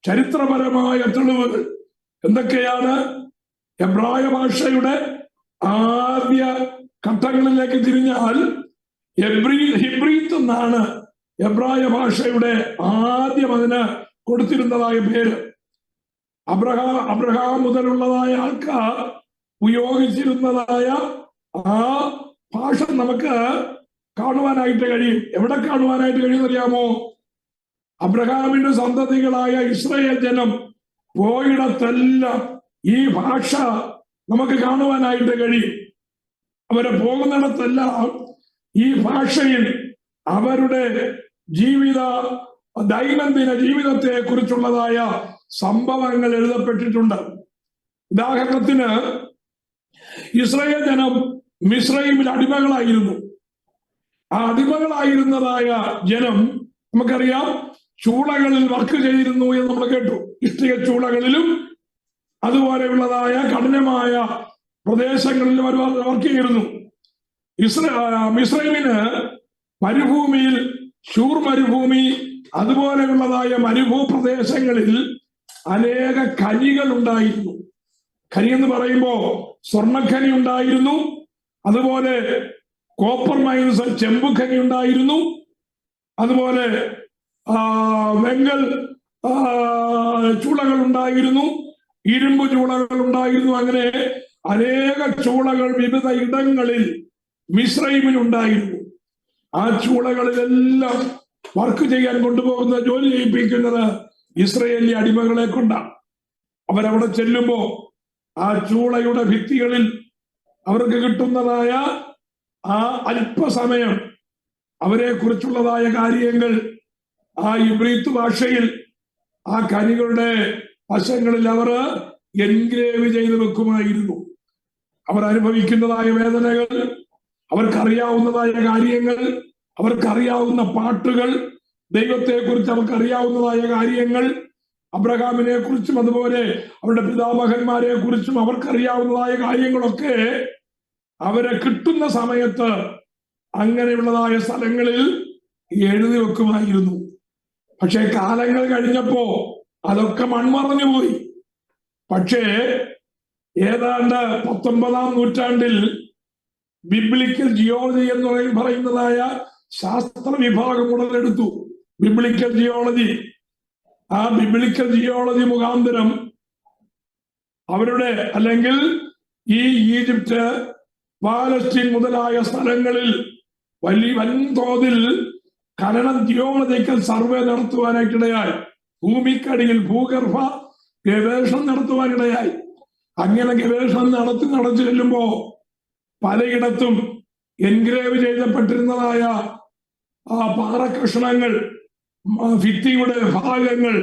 ചരിത്രപരമായ തെളിവുകൾ എന്തൊക്കെയാണ്? എബ്രായ ഭാഷയുടെ ആദ്യ ഘട്ടങ്ങളിലേക്ക് തിരിഞ്ഞാൽ ഹിബ്രീത്ത് എന്നാണ് എബ്രായ ഭാഷയുടെ ആദ്യം അതിന് കൊടുത്തിരുന്നതായ പേര്. അബ്രഹാം മുതലുള്ളതായ ആൾക്കാർ ഉപയോഗിച്ചിരുന്നതായ ആ ഭാഷ നമുക്ക് കാണുവാനായിട്ട് കഴിയും. എവിടെ കാണുവാനായിട്ട് കഴിയും അറിയാമോ? അബ്രഹാമിന്റെ സന്തതികളായ ഇസ്രായേൽ ജനം പോയിടത്തെല്ലാം ഈ ഭാഷ നമുക്ക് കാണുവാനായിട്ട് കഴിയും. അവരെ പോകുന്നിടത്തെല്ലാം ഈ ഭാഷയിൽ അവരുടെ ദൈനംദിന ജീവിതത്തെ കുറിച്ചുള്ളതായ സംഭവങ്ങൾ എഴുതപ്പെട്ടിട്ടുണ്ട്. ഉദാഹരണത്തിന്, ഇസ്രായേൽ ജനം മിസ്രൈമിൽ അടിമകളായിരുന്നു. ആ അടിമകളായിരുന്നതായ ജനം നമുക്കറിയാം ചൂളകളിൽ വർക്ക് ചെയ്തിരുന്നു എന്ന് നമ്മൾ കേട്ടു. ഇഷ്ടിക ചൂളകളിലും അതുപോലെയുള്ളതായ കഠിനമായ പ്രദേശങ്ങളിലും അവർ വർക്ക് ചെയ്തിരുന്നു. മിസ്രൈമിന് മരുഭൂമിയിൽ, ഷൂർ മരുഭൂമി അതുപോലെയുള്ളതായ മരുഭൂപ്രദേശങ്ങളിൽ അനേക ഖനികൾ ഉണ്ടായിരുന്നു. ഖനി എന്ന് പറയുമ്പോൾ സ്വർണ്ണഖനി ഉണ്ടായിരുന്നു, അതുപോലെ കോപ്പർ മൈൻസ്, ചെമ്പ് ഖനി ഉണ്ടായിരുന്നു, അതുപോലെ വെങ്കൽ ചൂളകൾ ഉണ്ടായിരുന്നു, ഇരുമ്പ് ചൂളകൾ ഉണ്ടായിരുന്നു. അങ്ങനെ അനേക ചൂളകൾ വിവിധ ഇടങ്ങളിൽ മിസ്രൈമിൽ ഉണ്ടായിരുന്നു. ആ ചൂളകളിലെല്ലാം വർക്ക് ചെയ്യാൻ കൊണ്ടുപോകുന്ന, ജോലി ചെയ്യിപ്പിക്കുന്നത് ഇസ്രയേലി അടിമകളെ കൊണ്ടാണ്. അവരവിടെ ചെല്ലുമ്പോ ആ ചൂളയുടെ ഭിത്തികളിൽ അവർക്ക് കിട്ടുന്നതായ ആ അല്പസമയം അവരെ കുറിച്ചുള്ളതായ കാര്യങ്ങൾ ആ ഇബ്രീത്ത് ഭാഷയിൽ ആ ഖനികളുടെ വശങ്ങളിൽ അവർ എൻഗ്രേവ് ചെയ്ത് വെക്കുമായിരുന്നു. അവർ അനുഭവിക്കുന്നതായ വേദനകൾ, അവർക്കറിയാവുന്നതായ കാര്യങ്ങൾ, അവർക്കറിയാവുന്ന പാട്ടുകൾ, ദൈവത്തെ കുറിച്ച് അവർക്കറിയാവുന്നതായ കാര്യങ്ങൾ, അബ്രഹാമിനെ കുറിച്ചും അതുപോലെ അവരുടെ പിതാമഹന്മാരെ കുറിച്ചും അവർക്കറിയാവുന്നതായ കാര്യങ്ങളൊക്കെ അവരെ കിട്ടുന്ന സമയത്ത് അങ്ങനെയുള്ളതായ സ്ഥലങ്ങളിൽ എഴുതി വെക്കുമായിരുന്നു. പക്ഷെ കാലങ്ങൾ കഴിഞ്ഞപ്പോ അതൊക്കെ മൺമറഞ്ഞു പോയി. പക്ഷേ ഏതാണ്ട് 19-ാം നൂറ്റാണ്ടിൽ ബിബ്ലിക്കൽ ജിയോളജി എന്ന് പറയുന്നതായ ശാസ്ത്ര വിഭാഗം ഉടലെടുത്തു. Biblical geology. ആ ബിബ്ലിക്കൽ ജിയോളജി മുഖാന്തരം അവരുടെ, അല്ലെങ്കിൽ ഈ ഈജിപ്റ്റ്, പാലസ്തീൻ മുതലായ സ്ഥലങ്ങളിൽ വൻതോതിൽ ഖനനം, ജിയോളജിക്കൽ സർവേ നടത്തുവാനായിട്ടിടയായി. ഭൂമിക്കടിയിൽ ഭൂഗർഭ ഗവേഷണം നടത്തുവാനിടയായി. അങ്ങനെ ഗവേഷണം നടത്തി ചെല്ലുമ്പോ പലയിടത്തും എൻഗ്രേവ് ചെയ്യപ്പെട്ടിരുന്നതായ ആ പാറകഷ്ണങ്ങൾ, ഭിത്തിയുടെ ഭാഗങ്ങൾ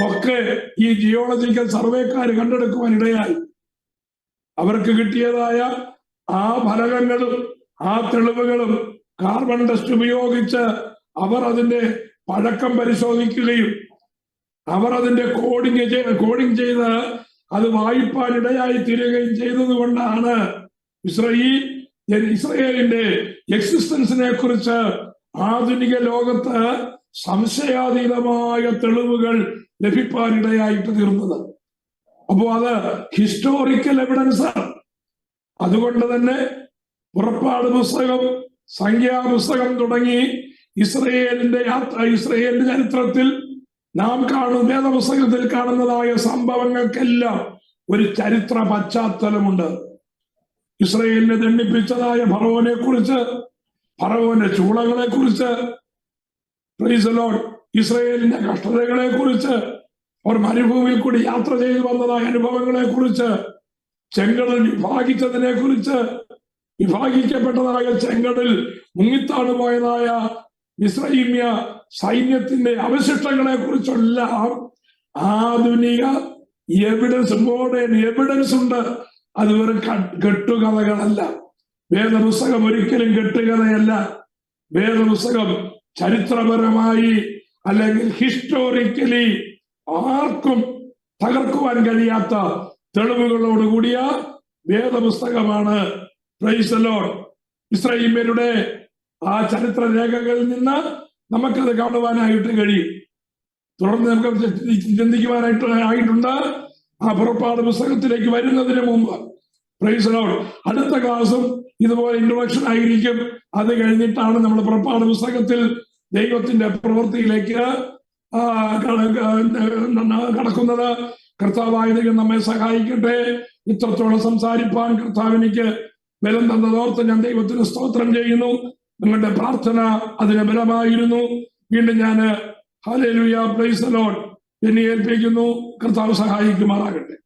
ഒക്കെ ഈ ജിയോളജിക്കൽ സർവേക്കാർ കണ്ടെടുക്കുവാനിടയായി. അവർക്ക് കിട്ടിയതായ ആ ഫലകങ്ങളും ആ തെളിവുകളും കാർബൺ ടെസ്റ്റ് ഉപയോഗിച്ച് അവർ അതിന്റെ പഴക്കം പരിശോധിക്കുകയും അവർ അതിന്റെ കോഡിങ് ചെയ്ത് അത് വായിപ്പാനിടയായി തീരുകയും ചെയ്തത് കൊണ്ടാണ് ഇസ്രയേലിന്റെ എക്സിസ്റ്റൻസിനെ കുറിച്ച് ആധുനിക ലോകത്ത് സംശയാതീതമായ തെളിവുകൾ ലഭിക്കാനിടയായിട്ട് തീർന്നത്. അപ്പോ അത് ഹിസ്റ്റോറിക്കൽ എവിഡൻസ് ആണ്. അതുകൊണ്ട് തന്നെ പുറപ്പാട് പുസ്തകം, സംഖ്യാപുസ്തകം തുടങ്ങി ഇസ്രയേലിന്റെ ചരിത്രത്തിൽ നാം വേദപുസ്തകത്തിൽ കാണുന്നതായ സംഭവങ്ങൾക്കെല്ലാം ഒരു ചരിത്ര പശ്ചാത്തലമുണ്ട്. ഇസ്രയേലിനെ ദണ്ഡിപ്പിച്ചതായ ഫറവോനെ കുറിച്ച്, ഫറവോന്റെ ചൂളകളെ കുറിച്ച്, ഇസ്രയേലിന്റെ കഷ്ടതകളെ കുറിച്ച്, അവർ മരുഭൂമിയിൽ കൂടി യാത്ര ചെയ്തു വന്നതായ അനുഭവങ്ങളെ കുറിച്ച്, ചെങ്കടൽ വിഭാഗിച്ചതിനെ കുറിച്ച്, വിഭാഗിക്കപ്പെട്ടതായ ചെങ്കടൽ മുങ്ങിത്താണു പോയതായ ഇസ്രായേലിയ സൈന്യത്തിന്റെ അവശിഷ്ടങ്ങളെ കുറിച്ചെല്ലാം ആധുനിക എവിഡൻസ് ഉണ്ട്. അത് വെറും കെട്ടുകഥകളല്ല. വേദപുസ്തകം ഒരിക്കലും കെട്ടുകഥയല്ല. വേദപുസ്തകം ചരിത്രപരമായി അല്ലെങ്കിൽ ഹിസ്റ്റോറിക്കലി ആർക്കും തകർക്കുവാൻ കഴിയാത്ത തെളിവുകളോടുകൂടിയ വേദപുസ്തകമാണ്. Praise the Lord. ഇസ്രായേൽയരുടെ ആ ചരിത്ര രേഖകളിൽ നിന്ന് നമുക്കത് കാണുവാനായിട്ട് കഴിയും. തുടർന്ന് നമുക്ക് ചിന്തിക്കുവാനായിട്ടുണ്ട്. ആ പുറപ്പാട് പുസ്തകത്തിലേക്ക് വരുന്നതിന് മുമ്പ് പ്രൈസ് ദി ലോർഡ് അടുത്ത ക്ലാസ്സും ഇതുപോലെ ഇൻട്രൊഡക്ഷൻ ആയിരിക്കും. അത് കഴിഞ്ഞിട്ടാണ് നമ്മൾ പുറപ്പാട് പുസ്തകത്തിൽ ദൈവത്തിന്റെ പ്രവൃത്തിയിലേക്ക് കടക്കുന്നത്. കർത്താവായ ദൈവം നമ്മെ സഹായിക്കട്ടെ. ഇത്രത്തോളം സംസാരിപ്പാൻ കർത്താവിനിക്ക് ബലം തന്നതോർത്ത് ഞാൻ ദൈവത്തിന് സ്തോത്രം ചെയ്യുന്നു. നിങ്ങളുടെ പ്രാർത്ഥന അതിന് ബലമായിരുന്നു. വീണ്ടും ഞാൻ ഹല്ലേലൂയ പ്രൈസ് ദി ലോർഡ് എന്നെ ഏൽപ്പിക്കുന്നു. കർത്താവ് സഹായിക്കുമാറാകട്ടെ.